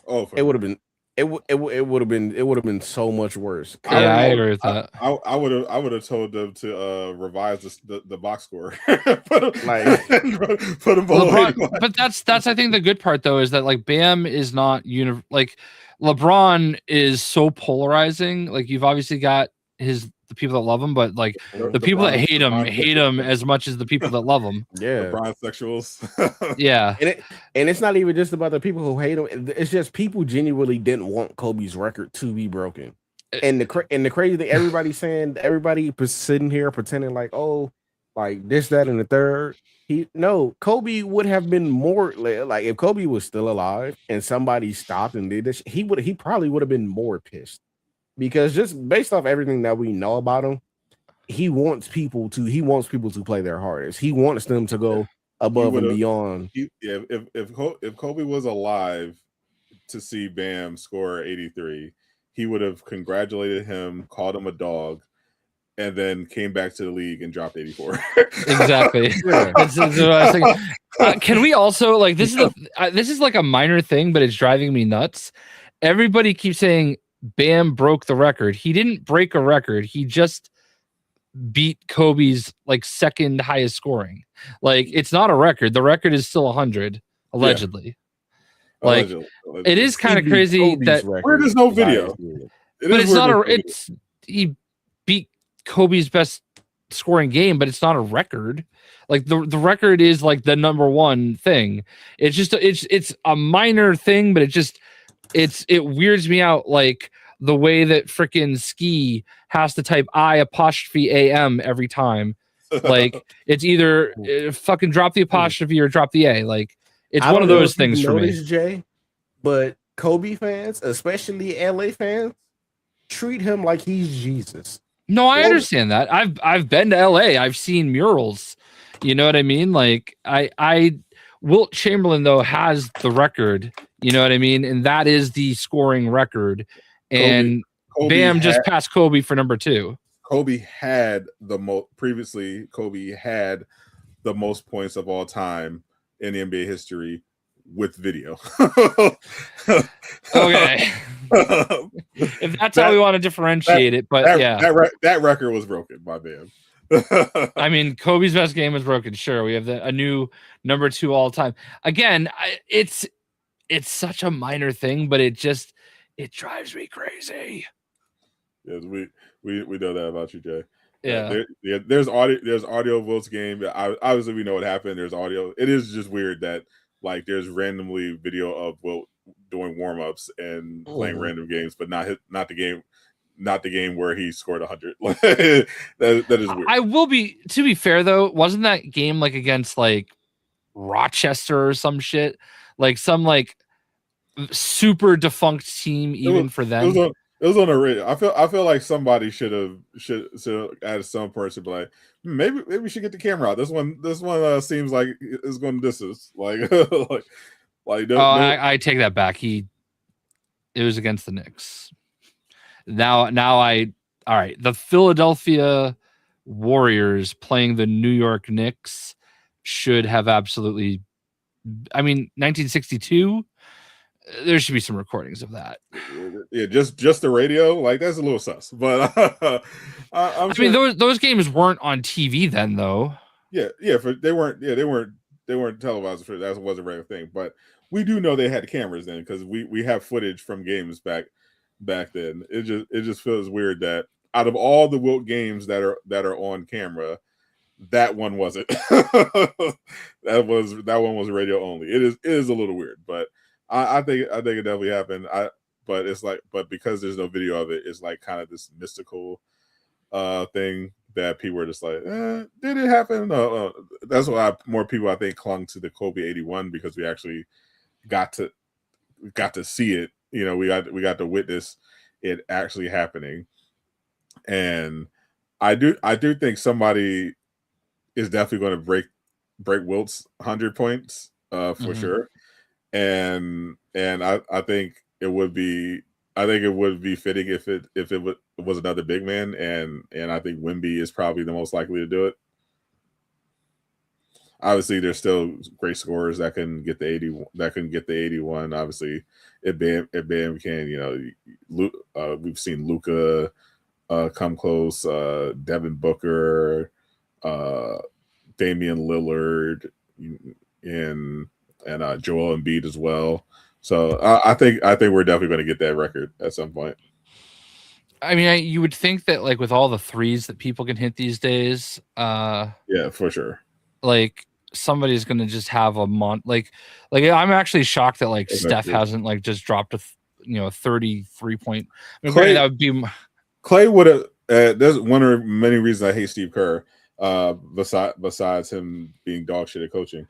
Oh, it would have been it would have been so much worse. Yeah, I agree with that. I would have told them to revise the box score. Like, put them below LeBron, 81. but that's I think the good part though is that like Bam is not like LeBron is so polarizing. Like you've obviously got the people that love him, but like the people that hate him as much as the people that love him. Yeah, LeBron sexuals. Yeah, and it's not even just about the people who hate him. It's just people genuinely didn't want Kobe's record to be broken. And the crazy thing, everybody sitting here pretending like, oh, like this, that, and the third. Kobe would have been more like if Kobe was still alive and somebody stopped and did this, he probably would have been more pissed. Because just based off everything that we know about him, he wants people to play their hardest. He wants them to go above and beyond. If Kobe was alive to see Bam score 83, he would have congratulated him, called him a dog, and then came back to the league and dropped 84. Exactly. That's what I was thinking. Can we also like this is like a minor thing, but it's driving me nuts. Everybody keeps saying Bam broke the record. He didn't break a record. He just beat Kobe's like second highest scoring. Like it's not a record. The record is still 100 allegedly. Yeah. Like allegedly. It is kind of crazy Kobe's that where there's no video. But it's not he beat Kobe's best scoring game, but it's not a record. Like the record is like the number one thing. It's just it's a minor thing, but it weirds me out like the way that freaking Ski has to type I''AM every time. Like it's either fucking drop the apostrophe or drop the A. Like it's one of those things for me. Jay, but Kobe fans, especially LA fans, treat him like he's Jesus. No, I understand that. I've been to LA. I've seen murals. You know what I mean? Like Wilt Chamberlain though has the record. You know what I mean? And that is the scoring record. And Bam just passed Kobe for number 2. Kobe had the most points of all time in the NBA history with video. Okay. If that's how we want to differentiate it, but that record was broken by Bam. I mean, Kobe's best game was broken. Sure, we have a new number 2 all time. Again, it's such a minor thing, but it drives me crazy. Yes, we know that about you, Jay. Yeah. There's audio of Wilt's game. Obviously, we know what happened. There's audio. It is just weird that like there's randomly video of Wilt doing warm-ups and playing random games, but not the game where he scored 100. that is weird. To be fair though, wasn't that game like against like Rochester or some shit? Like some like super defunct team even for them. It was on a radio. I feel like somebody should add some person, like maybe we should get the camera out. This one seems like it's going to diss us. Like I take that back. It was against the Knicks. Now all right. The Philadelphia Warriors playing the New York Knicks should have absolutely. I mean, 1962. There should be some recordings of that. Yeah, just the radio, like that's a little sus. But I mean, those games weren't on TV then, though. Yeah, they weren't televised. That wasn't a regular thing. But we do know they had cameras then because we have footage from games back then. It just feels weird that out of all the Wilt games that are on camera, that one wasn't. that one was radio only. It is a little weird, but. I think it definitely happened. But because there's no video of it, it's like kind of this mystical thing. that people were just like, did it happen? No. That's why more people I think clung to the Kobe 81 because we actually got to see it. You know, we got to witness it actually happening. And I do think somebody is definitely going to break Wilt's 100 points for sure. And I think it would be fitting if it was another big man, and I think Wemby is probably the most likely to do it. Obviously, there's still great scorers that can get the 80. That can get the 81. Obviously, if Bam can, you know, we've seen Luka come close. Devin Booker, Damian Lillard, and Joel Embiid as well. So I think we're definitely going to get that record at some point. I mean, you would think that like with all the threes that people can hit these days, yeah, for sure. Like somebody's going to just have a like I'm actually shocked that like Steph hasn't like just dropped a 33 point. I mean, Clay, that would be Clay would have. There's one of many reasons I hate Steve Kerr. Besides him being dog shit at coaching,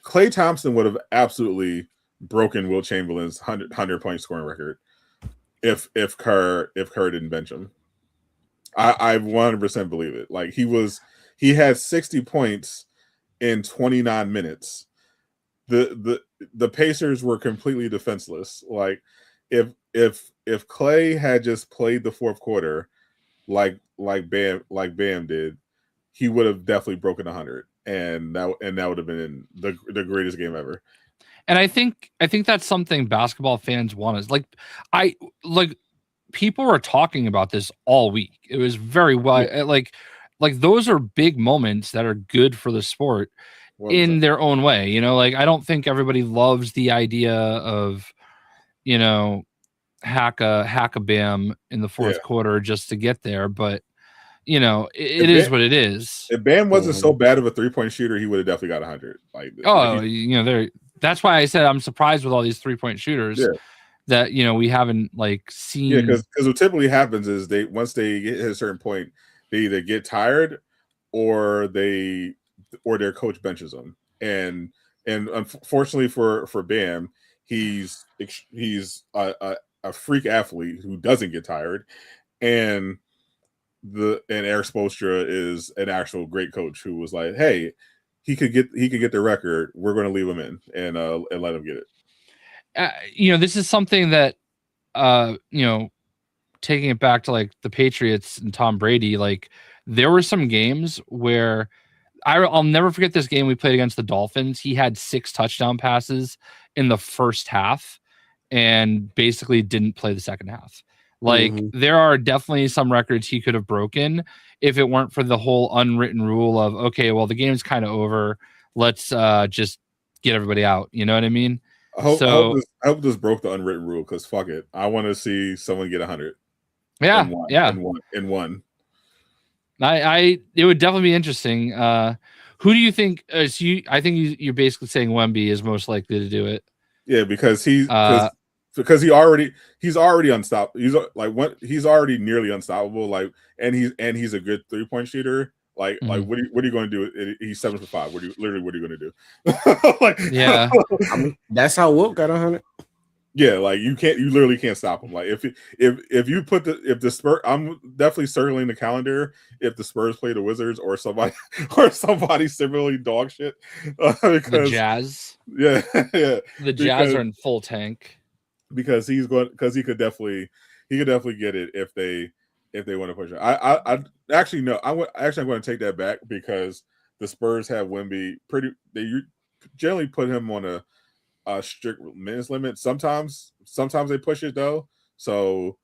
Klay Thompson would have absolutely broken Wilt Chamberlain's 100 point scoring record if Kerr didn't bench him. I 100% believe it. Like he had 60 points in 29 minutes. The Pacers were completely defenseless. Like if Clay had just played the fourth quarter like Bam did, he would have definitely broken 100, and that would have been the greatest game ever. And I think that's something basketball fans want is like people were talking about this all week. It was very like those are big moments that are good for the sport in their own way. You know, like I don't think everybody loves the idea of, you know, hack a Bam in the fourth quarter just to get there, but you know, it is what it is. If Bam wasn't so bad of a 3-point shooter, he would have definitely got 100. That's why I said I'm surprised with all these 3-point shooters that, you know, we haven't like seen. Yeah, because what typically happens is once they get to a certain point, they either get tired or their coach benches them. And unfortunately for Bam, he's a freak athlete who doesn't get tired, and Eric Spoelstra is an actual great coach who was like, hey, he could get the record. We're going to leave him in and let him get it. You know, this is something that, you know, taking it back to like the Patriots and Tom Brady, like there were some games where I'll never forget this game we played against the Dolphins. He had 6 touchdown passes in the first half and basically didn't play the second half. Like there are definitely some records he could have broken if it weren't for the whole unwritten rule of, okay, well, the game's kind of over. Let's just get everybody out. You know what I mean? I hope this broke the unwritten rule because fuck it. I want to see someone get 100. Yeah. In one. It would definitely be interesting. Who do you think? I think you're basically saying Wemby is most likely to do it. Yeah, because he's already unstoppable. He's already nearly unstoppable. Like, and he's a good 3-point shooter. Like what are you going to do? He's 7 for 5. What are you going to do? Like, yeah, I mean, that's how Wilt got 100. Yeah, like you literally can't stop him. Like if you put the Spurs, I'm definitely circling the calendar if the Spurs play the Wizards or somebody similarly dog shit. Because the Jazz, yeah, the Jazz are in full tank because he could definitely get it if they want to push it. I actually no, I'm going to take that back because the Spurs have Wemby they generally put him on a strict minutes limit. Sometimes they push it though, so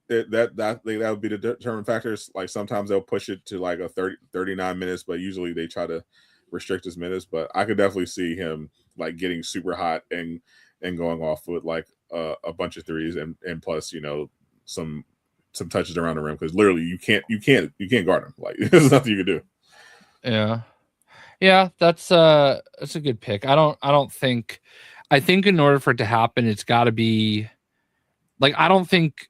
that would be the determining factors. Like sometimes they'll push it to like a 39 minutes, but usually they try to restrict his minutes. But I could definitely see him like getting super hot and going off with like a bunch of threes and plus, you know, some touches around the rim because literally you can't guard him. Like there's nothing you can do. Yeah, that's a good pick. I think in order for it to happen, it's got to be like I don't think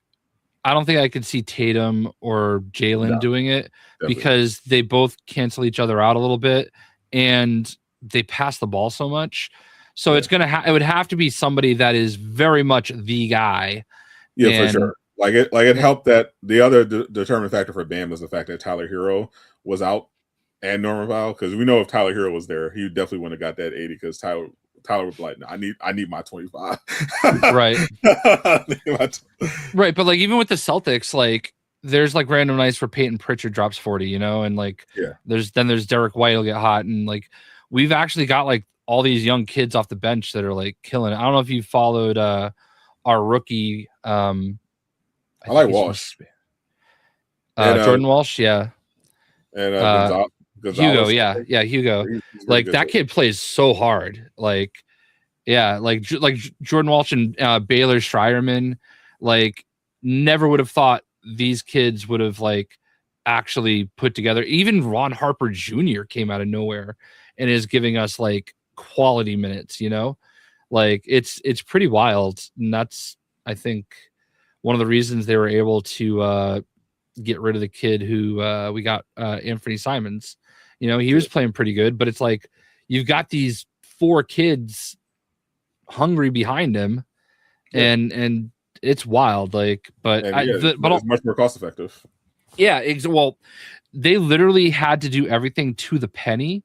I don't think I could see Tatum or Jalen doing it because they both cancel each other out a little bit and they pass the ball so much. So it's gonna it would have to be somebody that is very much the guy. Yeah, for sure. Like it helped that the other determining factor for Bam was the fact that Tyler Hero was out and Norman Powell, because we know if Tyler Hero was there, he definitely wouldn't have got that 80 because Tyler would be like, no, I need my 25. Right. Right. But like even with the Celtics, like there's like random nights where Peyton Pritchard drops 40, you know, and like there's Derek White will get hot, and like we've actually got like all these young kids off the bench that are like killing it. I don't know if you followed our rookie I like Walsh. Jordan Walsh, yeah. And Hugo, Hugo. Like that kid plays so hard. Like, yeah, like Jordan Walsh and Baylor Schreierman, like never would have thought these kids would have like actually put together. Even Ron Harper Jr. came out of nowhere and is giving us like quality minutes, you know? Like it's pretty wild. And that's, I think, one of the reasons they were able to get rid of the kid who we got, Anthony Simons. You know, he was playing pretty good, but it's like you've got these 4 kids hungry behind him, and it's wild. Like, but it's much more cost effective. Yeah, well, they literally had to do everything to the penny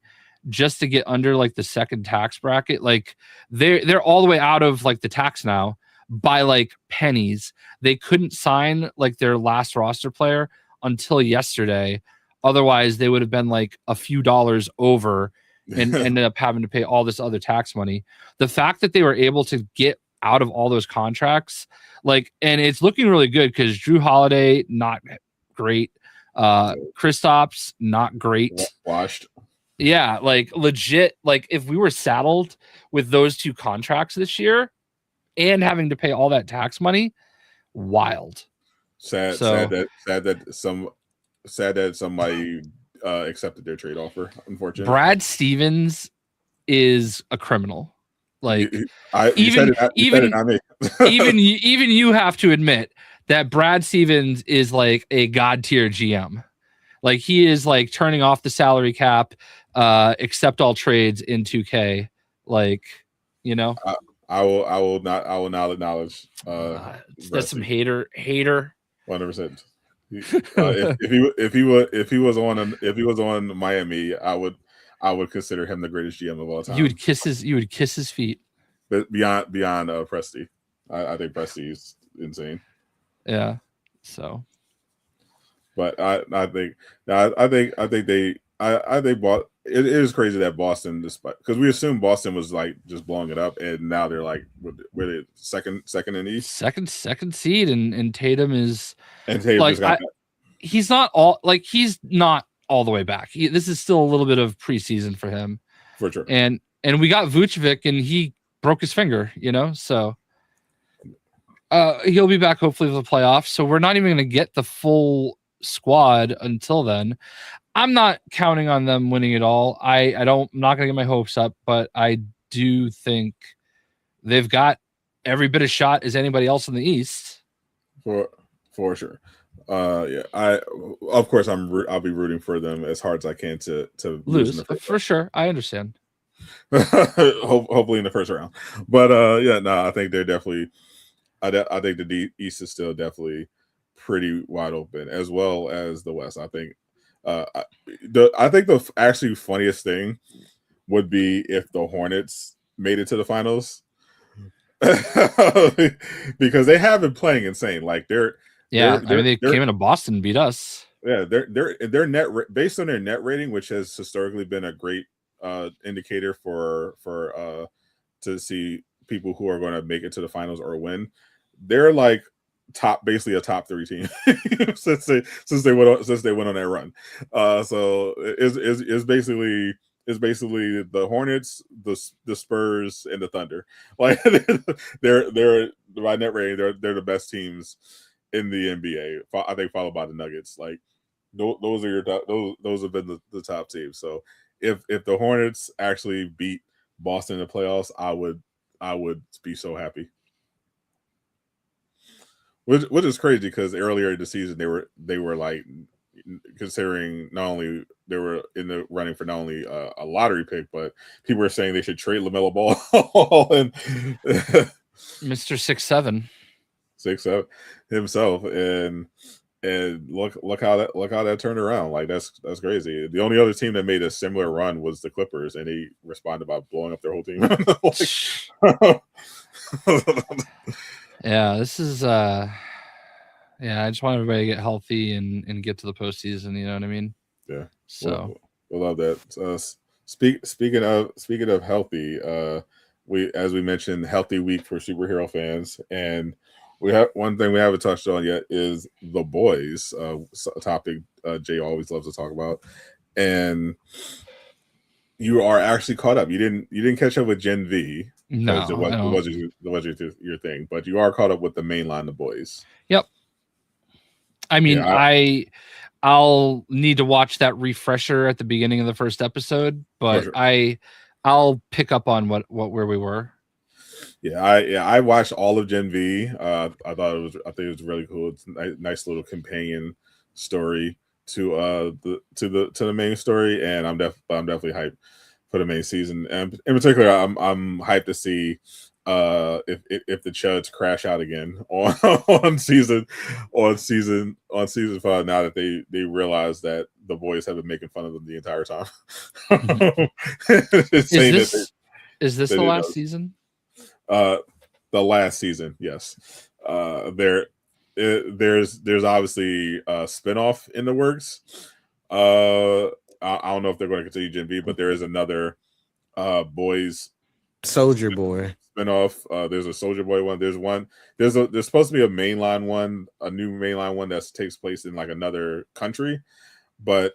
just to get under like the second tax bracket. Like they're all the way out of like the tax now by like pennies. They couldn't sign like their last roster player until yesterday. Otherwise, they would have been like a few dollars over and ended up having to pay all this other tax money. The fact that they were able to get out of all those contracts, like, and it's looking really good because Drew Holiday, not great. Kristaps, not great. Washed. Yeah, like legit. Like if we were saddled with those 2 contracts this year and having to pay all that tax money, wild. Sad that somebody accepted their trade offer. Unfortunately, Brad Stevens is a criminal. Like even you have to admit that Brad Stevens is like a god tier GM. Like he is like turning off the salary cap, accept all trades in 2K. Like, you know, I will not acknowledge. That's some hater. 100%. If he was on Miami, I would consider him the greatest GM of all time. You would kiss his feet. But beyond Presti, I think Presti is insane. Yeah. So, but I think it is crazy that Boston, despite, because we assumed Boston was like just blowing it up, and now they're like we're second in the East, second seed, and Tatum is like he's not all the way back. This is still a little bit of preseason for him, for sure. And we got Vucevic, and he broke his finger, you know, so he'll be back hopefully for the playoffs. So we're not even going to get the full squad until then. I'm not counting on them winning it all. I'm not going to get my hopes up, but I do think they've got every bit of shot as anybody else in the East. For sure. Of course I'll be rooting for them as hard as I can to lose for sure. I understand. Hopefully in the first round, but I think they're definitely. I think the East is still definitely pretty wide open, as well as the West. I think. I think the actually funniest thing would be if the Hornets made it to the finals, because they have been playing insane. Like they came into Boston and beat us. Yeah, their net based on their net rating, which has historically been a great indicator for to see people who are going to make it to the finals or win. They're like basically a top 3 team since they went on that run. So it's basically the Hornets, the Spurs, and the Thunder. Like they're by net rating, they're the best teams in the NBA. I think followed by the Nuggets. Like those have been the top teams. So if the Hornets actually beat Boston in the playoffs, I would be so happy. which is crazy because earlier in the season they were like considering not only they were in the running for not only a lottery pick, but people were saying they should trade LaMelo Ball and Mr. 6'7" 6'7" himself, and look how that turned around. Like that's crazy. The only other team that made a similar run was the Clippers, and they responded by blowing up their whole team. Yeah, this is I just want everybody to get healthy and get to the postseason. You know what I mean? Yeah. So we love that. Speaking of healthy, we, as we mentioned, healthy week for superhero fans, and we have one thing we haven't touched on yet is The Boys, a topic Jay always loves to talk about, and you are actually caught up. You didn't catch up with Gen V. No, it wasn't your thing, but you are caught up with the main line, The Boys. Yep. I mean, yeah, I'll need to watch that refresher at the beginning of the first episode, but sure. I'll pick up on where we were. Yeah, I watched all of Gen V. I think it was really cool. It's a nice little companion story to the main story, and I'm definitely hyped for the main season. And in particular, I'm hyped to see if the Chuds crash out again on season 5, now that they realize that the boys have been making fun of them the entire time. Is this the last season? The last season, yes. There's obviously a spinoff in the works. I don't know if they're going to continue Gen V, but there is another boys Soldier Boy spinoff. There's a Soldier Boy one. There's supposed to be a mainline one, a new mainline one that takes place in like another country, but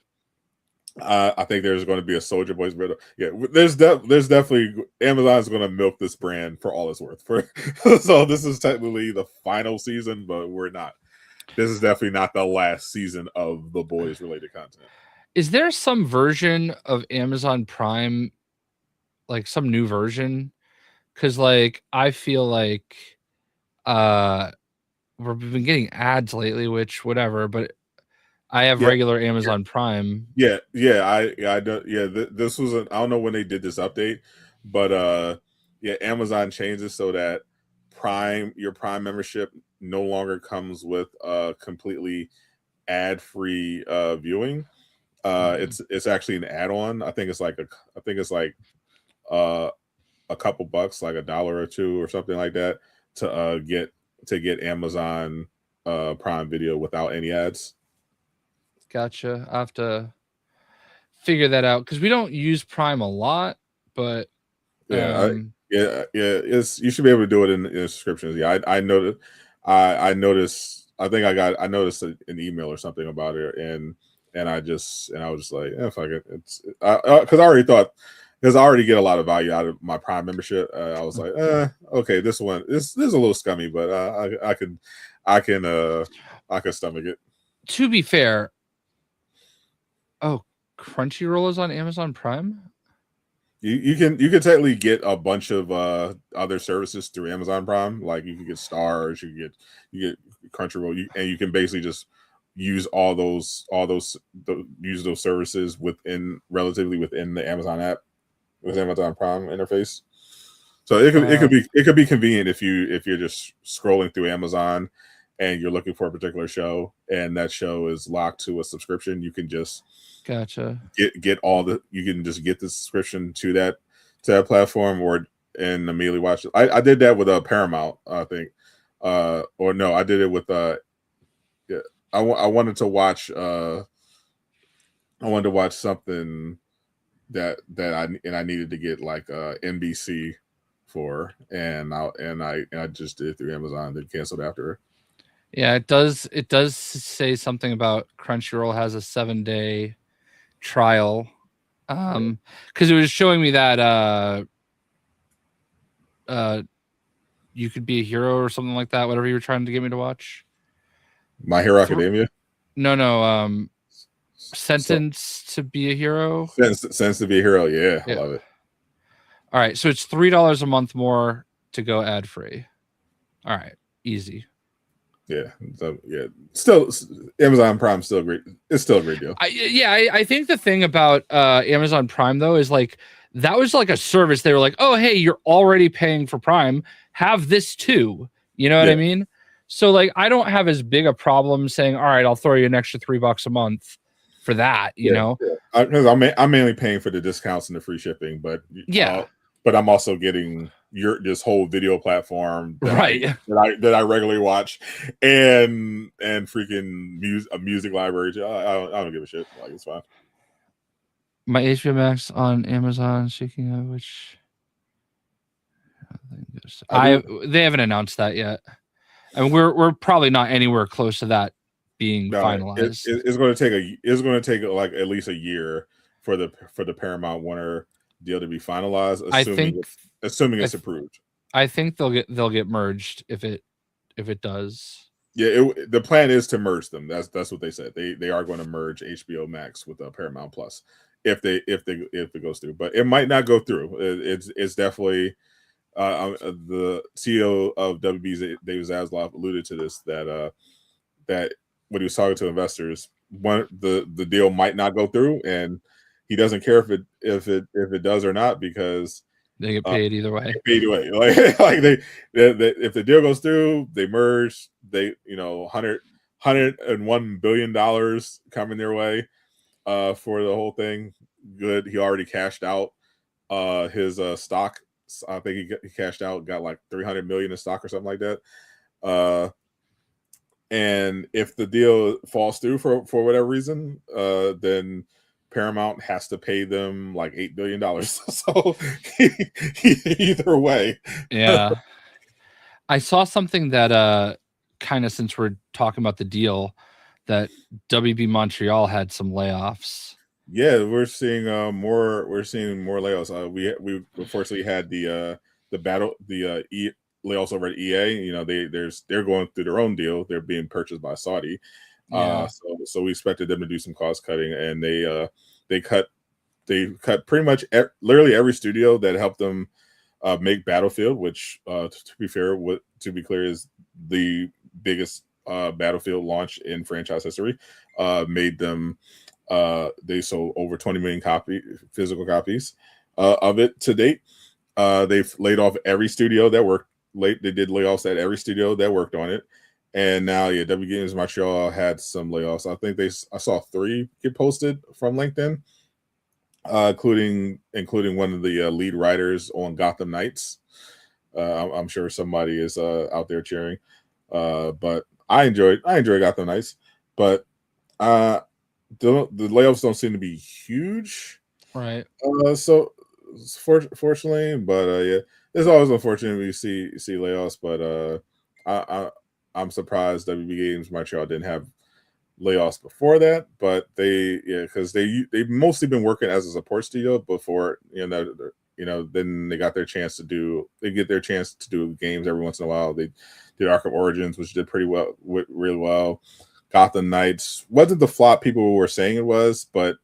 I think there's going to be a Soldier Boys. Yeah, there's definitely Amazon's going to milk this brand for all it's worth. So this is technically the final season, but we're not. This is definitely not the last season of the Boys related content. Is there some version of Amazon Prime, like some new version? Because like I feel like we've been getting ads lately, which whatever, but I have regular Amazon Prime. Yeah. I don't. Yeah, this was I don't know when they did this update, but Amazon changed it so that your Prime membership no longer comes with completely ad-free viewing. It's actually an add-on. I think it's like a couple bucks, like $1 or $2 or something like that, to get Amazon Prime Video without any ads. Gotcha. I have to figure that out because we don't use Prime a lot, but it's you should be able to do it in subscriptions. Yeah, I noticed. I noticed. I think I noticed an email or something about it, and I was just like, fuck it. It's because I already thought, because I already get a lot of value out of my Prime membership. I was like, okay, this is a little scummy, but I can stomach it. To be fair, Crunchyroll is on Amazon Prime. You can technically get a bunch of other services through Amazon Prime. Like you can get Stars, you get Crunchyroll, and you can basically just use all those services relatively within the Amazon app, with Amazon Prime interface. So it could be convenient if you're just scrolling through Amazon and you're looking for a particular show and that show is locked to a subscription. You can just gotcha get you can just get the subscription to that platform and immediately watch it. I did that with Paramount, I think, or no, I did it with I wanted to watch something that I needed to get like NBC for, and I just did it through Amazon, then canceled after. Yeah, it does say something about Crunchyroll has a 7-day trial, because it was showing me that You Could Be a Hero or something like that, whatever you were trying to get me to watch. My Hero Academia? No. Sentence to Be a Hero. Sentence to Be a Hero, yeah. I love it. All right, so it's $3 a month more to go ad free. All right, easy. Yeah, so, yeah. Still, Amazon Prime still great. It's still a great deal. I think the thing about Amazon Prime though is like that was like a service. They were like, oh hey, you're already paying for Prime. Have this too. You know what I mean? So like I don't have as big a problem saying, all right, I'll throw you an extra $3 a month for that. You know, because I'm mainly paying for the discounts and the free shipping, but but I'm also getting this whole video platform that I regularly watch and freaking music library. I don't give a shit. Like it's fine. My HBO Max on Amazon, speaking of which, they haven't announced that yet. I mean, we're probably not anywhere close to that being finalized. It's going to take like at least a year for the Paramount Warner deal to be finalized. Assuming it's approved. I think they'll get merged if it does. Yeah, the plan is to merge them. That's what they said. They are going to merge HBO Max with Paramount Plus if it goes through, but it might not go through. It's definitely the CEO of WB, David Zaslav, alluded to this that when he was talking to investors, the deal might not go through, and he doesn't care if it does or not because they get paid either way. Like they if the deal goes through, they merge. They $101 billion coming their way for the whole thing. Good. He already cashed out his stock. I think he cashed out, got like 300 million in stock or something like that. And if the deal falls through for whatever reason, then Paramount has to pay them like $8 billion. So either way. Yeah. I saw something that kind of, since we're talking about the deal, that WB Montreal had some layoffs. Yeah, we're seeing more layoffs. We unfortunately had the layoffs over at EA. They're going through their own deal. They're being purchased by Saudi. So we expected them to do some cost cutting, and they cut pretty much literally every studio that helped them make Battlefield, which to be clear is the biggest Battlefield launch in franchise history. Made them they sold over 20 million physical copies of it to date. They've laid off every studio that worked. They did layoffs at every studio that worked on it. And now, W Games Montreal had some layoffs. I think I saw 3 get posted from LinkedIn, including one of the lead writers on Gotham Knights. I'm sure somebody is out there cheering. But I enjoy Gotham Knights. But the layoffs don't seem to be huge, right? So fortunately, but it's always unfortunate when you see layoffs. But I'm surprised WB Games Montreal didn't have layoffs before that, but because they've mostly been working as a support studio before, then they get their chance to do games every once in a while. They did Arkham Origins, which did really well. Gotham Knights wasn't the flop people were saying it was, but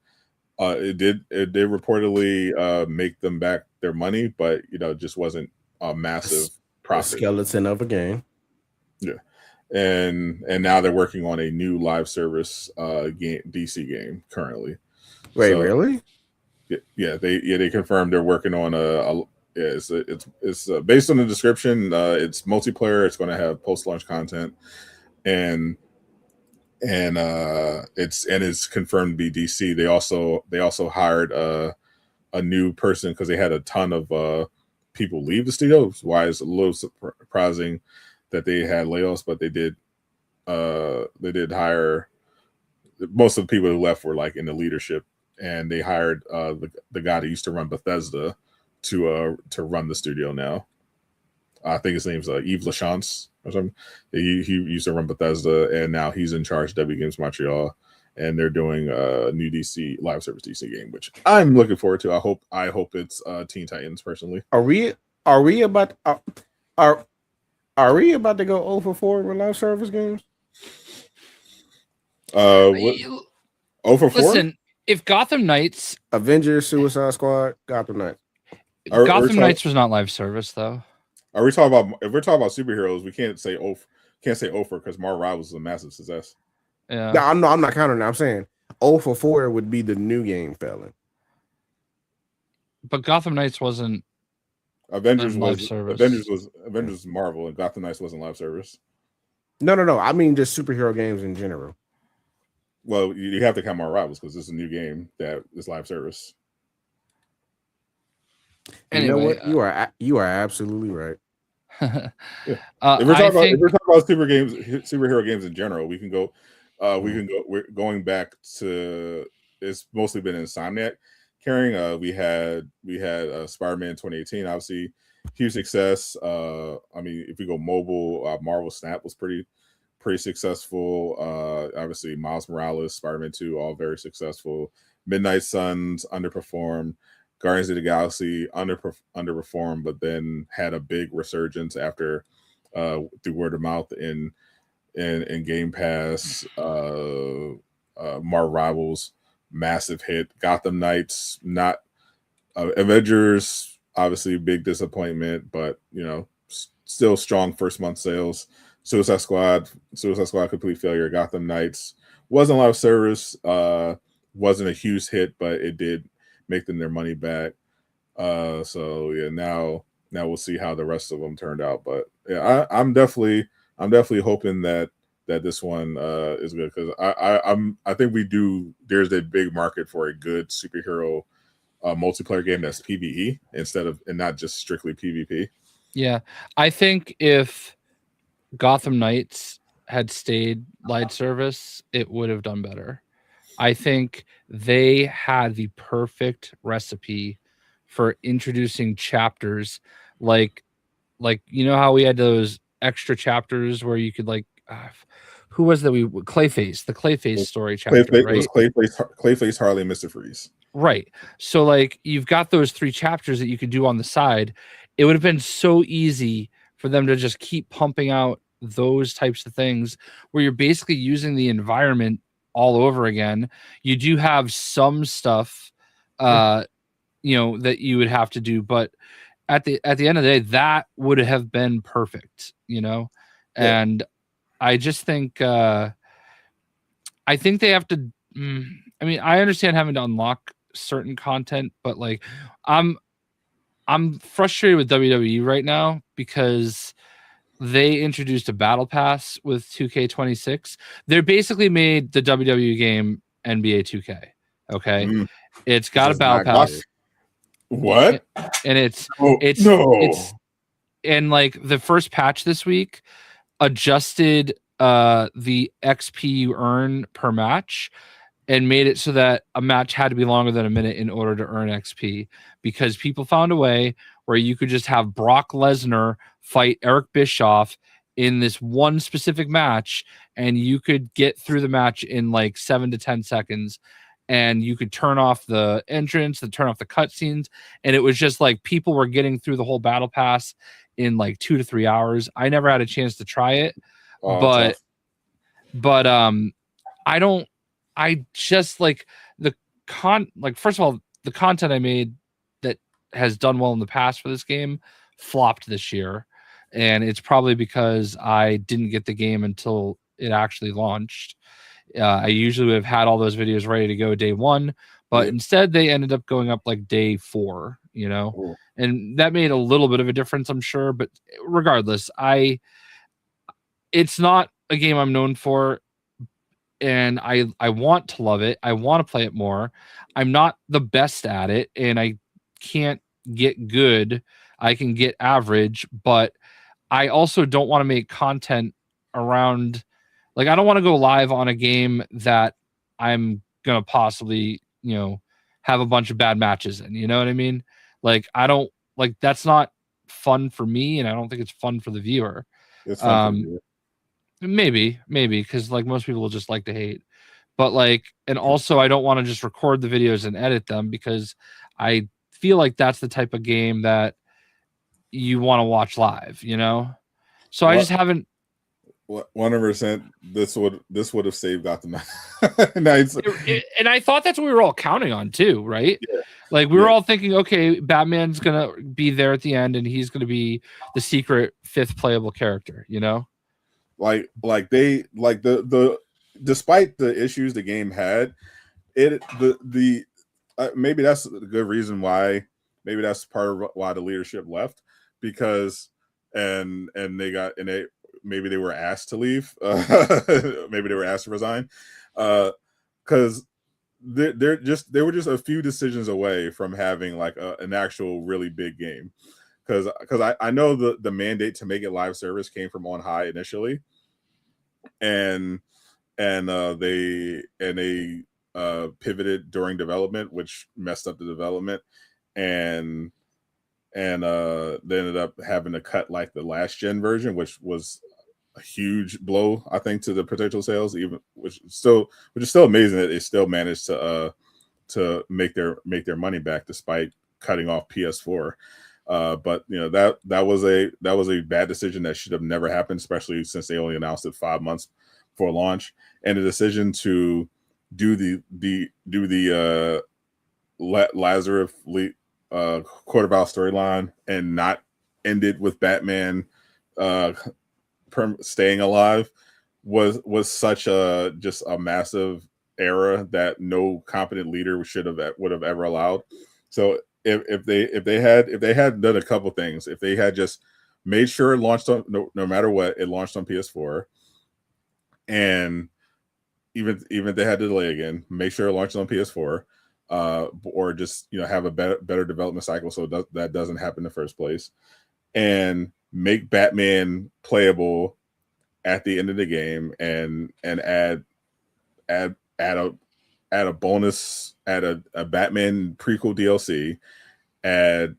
it did reportedly make them back their money, but just wasn't a massive profit. Skeleton of a game. Yeah. And now they're working on a new live service DC game currently. Wait, really? Yeah, they confirmed they're working on it's based on the description. It's multiplayer. It's going to have post-launch content, and it's confirmed to be DC. They also hired a new person because they had a ton of people leave the studio. Why it's a little surprising that they had layoffs, but they did hire. Most of the people who left were like in the leadership, and they hired the guy that used to run Bethesda to run the studio now. I think his name's Yves Lachance or something. He used to run Bethesda, and now he's in charge of W Games Montreal, and they're doing a new DC live service DC game, which I'm looking forward to. I hope it's Teen Titans personally. Are we about to go 0 for 4 with live service games? 0 for 4? Listen, if Gotham Knights, Avengers, Suicide Squad, Gotham Knights. Gotham Knights was not live service though. If we're talking about superheroes, we can't say can't say 0 for because Marvel Rivals was a massive success. Yeah. No, I'm not counting that. I'm saying 0 for 4 would be the new game failing. But Gotham Knights wasn't Avengers live was service. Avengers was Marvel, and Gotham Knights wasn't live service. No. I mean just superhero games in general. Well, you have to count Marvel Rivals because it's a new game that is live service. Anyway, you know what? You are absolutely right. If we're talking about superhero games in general, we can go. We're going back to. It's mostly been Insomniac carrying. We had Spider-Man 2018, obviously huge success. I mean, if we go mobile, Marvel Snap was pretty successful. Obviously, Miles Morales, Spider-Man 2, all very successful. Midnight Suns underperformed. Guardians of the Galaxy underperformed, but then had a big resurgence after through word of mouth in Game Pass. Marvel Rivals, massive hit. Gotham Knights, not Avengers, obviously big disappointment, but still strong first month sales. Suicide Squad, complete failure. Gotham Knights wasn't live service, wasn't a huge hit, but it did make them their money back. So yeah, now we'll see how the rest of them turned out. But yeah, I'm definitely hoping that this one is good because I think there's a big market for a good superhero multiplayer game that's PvE and not just strictly PvP. Yeah, I think if Gotham Knights had stayed live service, it would have done better. I think they had the perfect recipe for introducing chapters, like how we had those extra chapters where you could who was that? The Clayface story chapter, right? It was Clayface, Harley, and Mr. Freeze. Right. So you've got those 3 chapters that you could do on the side. It would have been so easy for them to just keep pumping out those types of things where you're basically using the environment all over again. You do have some stuff that you would have to do, but at the end of the day, that would have been perfect, and I just think I think they have to I mean, I understand having to unlock certain content, but I'm frustrated with WWE right now because they introduced a battle pass with 2K26. They basically made the WWE game NBA 2K. Okay. It's got a battle pass. What? And it's the first patch this week adjusted the XP you earn per match and made it so that a match had to be longer than a minute in order to earn XP, because people found a way where you could just have Brock Lesnar fight Eric Bischoff in this one specific match, and you could get through the match in 7 to 10 seconds, and you could turn off the entrance, turn off the cutscenes, and it was just people were getting through the whole battle pass in 2 to 3 hours. I never had a chance to try it, but I just first of all, the content I made that has done well in the past for this game flopped this year. And it's probably because I didn't get the game until it actually launched. I usually would have had all those videos ready to go day 1, but instead they ended up going up day 4, and that made a little bit of a difference, I'm sure. But regardless, it's not a game I'm known for. And I want to love it. I want to play it more. I'm not the best at it, and I can't get good. I can get average, but I also don't want to make content around, I don't want to go live on a game that I'm going to possibly, have a bunch of bad matches in, you know what I mean? I don't that's not fun for me, and I don't think it's fun for the viewer. It's fun for you. Maybe because most people will just like to hate, but and also I don't want to just record the videos and edit them, because I feel that's the type of game that you want to watch live, so I just haven't. 100%. This would have saved Gotham Knights. And I thought that's what we were all counting on too, right? Yeah. We were all thinking, okay, Batman's gonna be there at the end, and he's gonna be the secret 5th playable character, the despite the issues the game had, maybe that's a good reason why. Maybe that's part of why the leadership left, because and they maybe they were asked to leave. Maybe they were asked to resign, because they were just a few decisions away from having like an actual really big game. Because I know the mandate to make it live service came from on high initially, and they pivoted during development, which messed up the development, and they ended up having to cut like the last gen version, which was a huge blow, I think, to the potential sales, even which is still amazing that they still managed to make their money back despite cutting off PS4. But that was a bad decision that should have never happened, especially since they only announced it 5 months before launch. And the decision to do the Lazarus quarterback storyline and not end it with Batman staying alive was such just a massive error that no competent leader would have ever allowed. So if they had done a couple things, if they had just made sure it launched on no matter what, it launched on PS4, and even if they had to delay again, make sure it launched on PS4, or just have a better development cycle so that doesn't happen in the first place, and make Batman playable at the end of the game, and add a bonus, add a Batman prequel DLC, and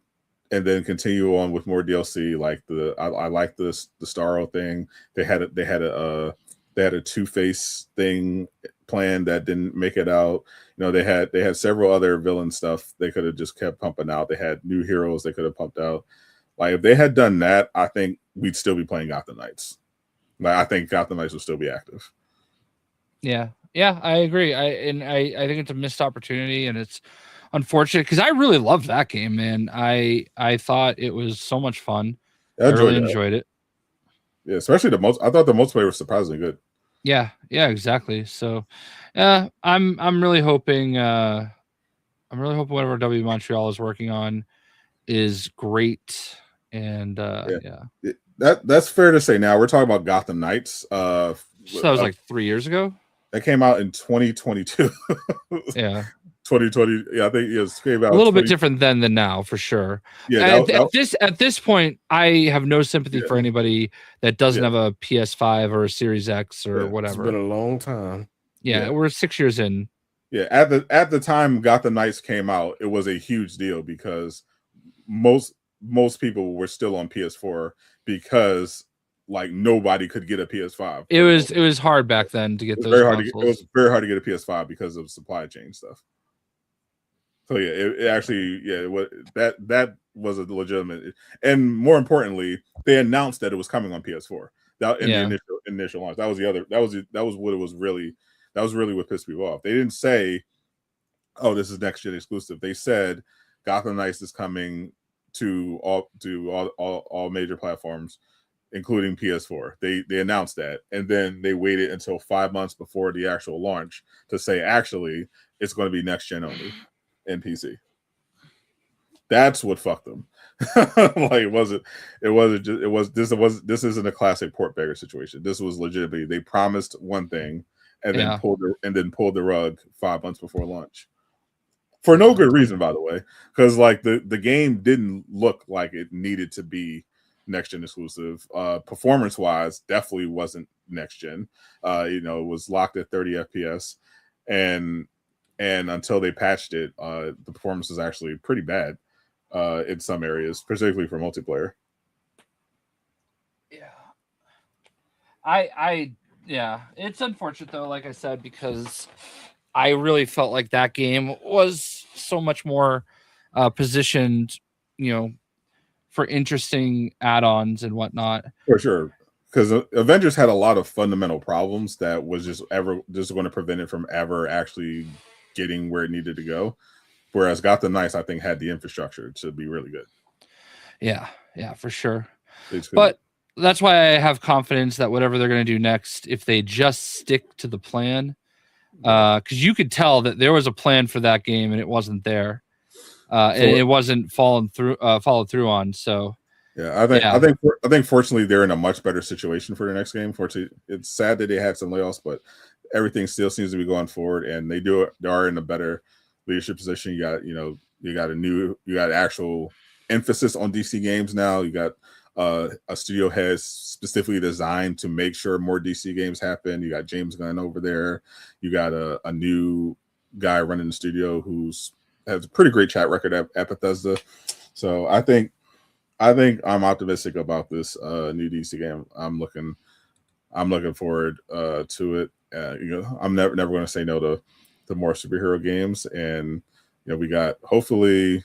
then continue on with more DLC. Like I like the Starro thing. They had a Two-Face thing planned that didn't make it out. They had several other villain stuff they could have just kept pumping out. They had new heroes they could have pumped out. Like if they had done that, I think we'd still be playing Gotham Knights. Like I think Gotham Knights would still be active. Yeah, I agree. I think it's a missed opportunity, and it's unfortunate because I really loved that game, man. I thought it was so much fun. I really enjoyed it. Yeah, especially I thought the multiplayer was surprisingly good. Yeah, exactly. So, I'm really hoping whatever W Montreal is working on is great. And that's fair to say. Now we're talking about Gotham Knights. So that was like 3 years ago. That came out in 2022. Yeah. 2020. Yeah, I think it came out a little bit different then than now, for sure. Yeah. At this point, I have no sympathy for anybody that doesn't have a PS5 or a Series X or whatever. It's been a long time. Yeah, we're 6 years in. Yeah, at the time Gotham Knights came out, it was a huge deal because most people were still on PS4 because like nobody could get a PS5. It was hard back then to get those consoles. It was very hard to get a PS5 because of supply chain stuff. So yeah, it actually that was a legitimate, and more importantly, they announced that it was coming on PS4. That in the initial launch. That was what it was really. That was really what pissed people off. They didn't say, "Oh, this is next gen exclusive." They said Gotham Knights is coming to all major platforms, including PS4. They announced that, and then they waited until 5 months before the actual launch to say, actually, it's going to be next gen only in PC. That's what fucked them. This isn't a classic port beggar situation. This was legitimately, they promised one thing and then pulled the rug 5 months before launch. For no good reason, by the way, because like the game didn't look like it needed to be next gen exclusive. Performance wise, definitely wasn't next gen. It was locked at 30 FPS, and until they patched it, the performance is actually pretty bad in some areas, particularly for multiplayer. Yeah, it's unfortunate though, like I said, because I really felt like that game was so much more positioned, for interesting add-ons and whatnot. For sure, because Avengers had a lot of fundamental problems that was just going to prevent it from ever actually getting where it needed to go. Whereas Gotham Knights, I think, had the infrastructure to be really good. Yeah, for sure. But that's why I have confidence that whatever they're going to do next, if they just stick to the plan, because you could tell that there was a plan for that game and it wasn't there, and it wasn't followed through on. So yeah, I think fortunately they're in a much better situation for the next game. Fortunately, it's sad that they had some layoffs, but everything still seems to be going forward, and they are in a better leadership position. You got actual emphasis on DC games now. You got a studio head specifically designed to make sure more DC games happen. You got James Gunn over there. You got a new guy running the studio has a pretty great track record at Bethesda. So I think I'm optimistic about this new DC game. I'm looking forward to it. I'm never going to say no to more superhero games, and we got hopefully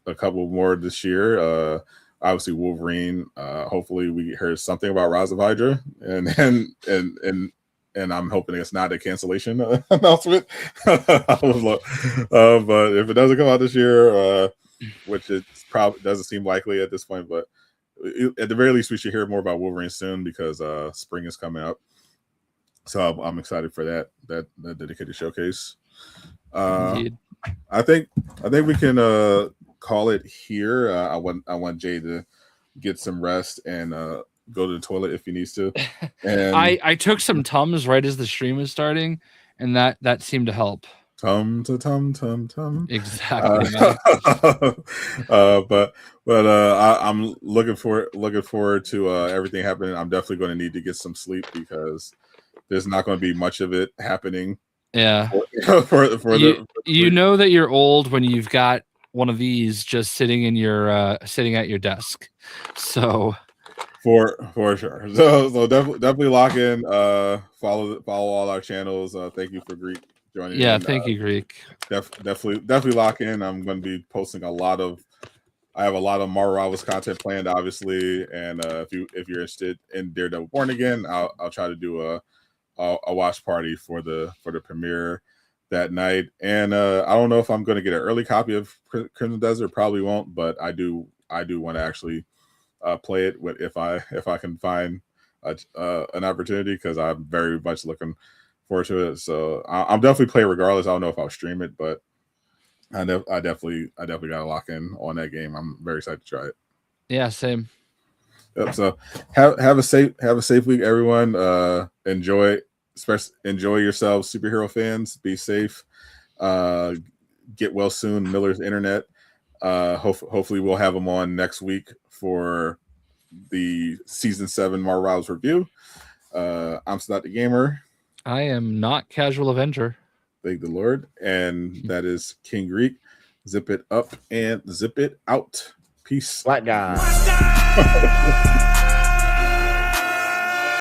a couple more this year. Obviously Wolverine. Hopefully we heard something about Rise of Hydra, and I'm hoping it's not a cancellation announcement. But if it doesn't come out this year, which it probably doesn't seem likely at this point, but at the very least we should hear more about Wolverine soon, because spring is coming up. So I'm excited for that dedicated showcase. Indeed. I think we can call it here. I want Jay to get some rest and go to the toilet if he needs to. And I took some Tums right as the stream was starting, and that seemed to help. Tum. Exactly. But I'm looking forward to everything happening. I'm definitely going to need to get some sleep, because there's not going to be much of it happening. Yeah. You know that you're old when you've got one of these just sitting in your sitting at your desk. So for sure. So definitely lock in. Follow all our channels. Thank you for Greek joining. Yeah, in. Thank you, Greek. Definitely lock in. I'm going to be posting I have a lot of Marvel Rivals content planned, obviously, and if you're interested in Daredevil Born Again, I'll try to do a watch party for the premiere that night. And I don't know if I'm going to get an early copy of Crimson Desert. Probably won't, but I do want to actually play it if I can find an opportunity, because I'm very much looking forward to it. So I'm definitely play regardless. I don't know if I'll stream it, but I definitely got to lock in on that game. I'm very excited to try it. Yeah, same. Yep, so have a safe week, everyone. Enjoy yourselves, superhero fans. Be safe. Get well soon. Miller's Internet. Hopefully we'll have them on next week for the season 7 Marvel Rivals review. I'm Snot the Gamer. I am not Casual Avenger. Thank the Lord. And that is King Greek. Zip it up and zip it out. Peace. Black guy.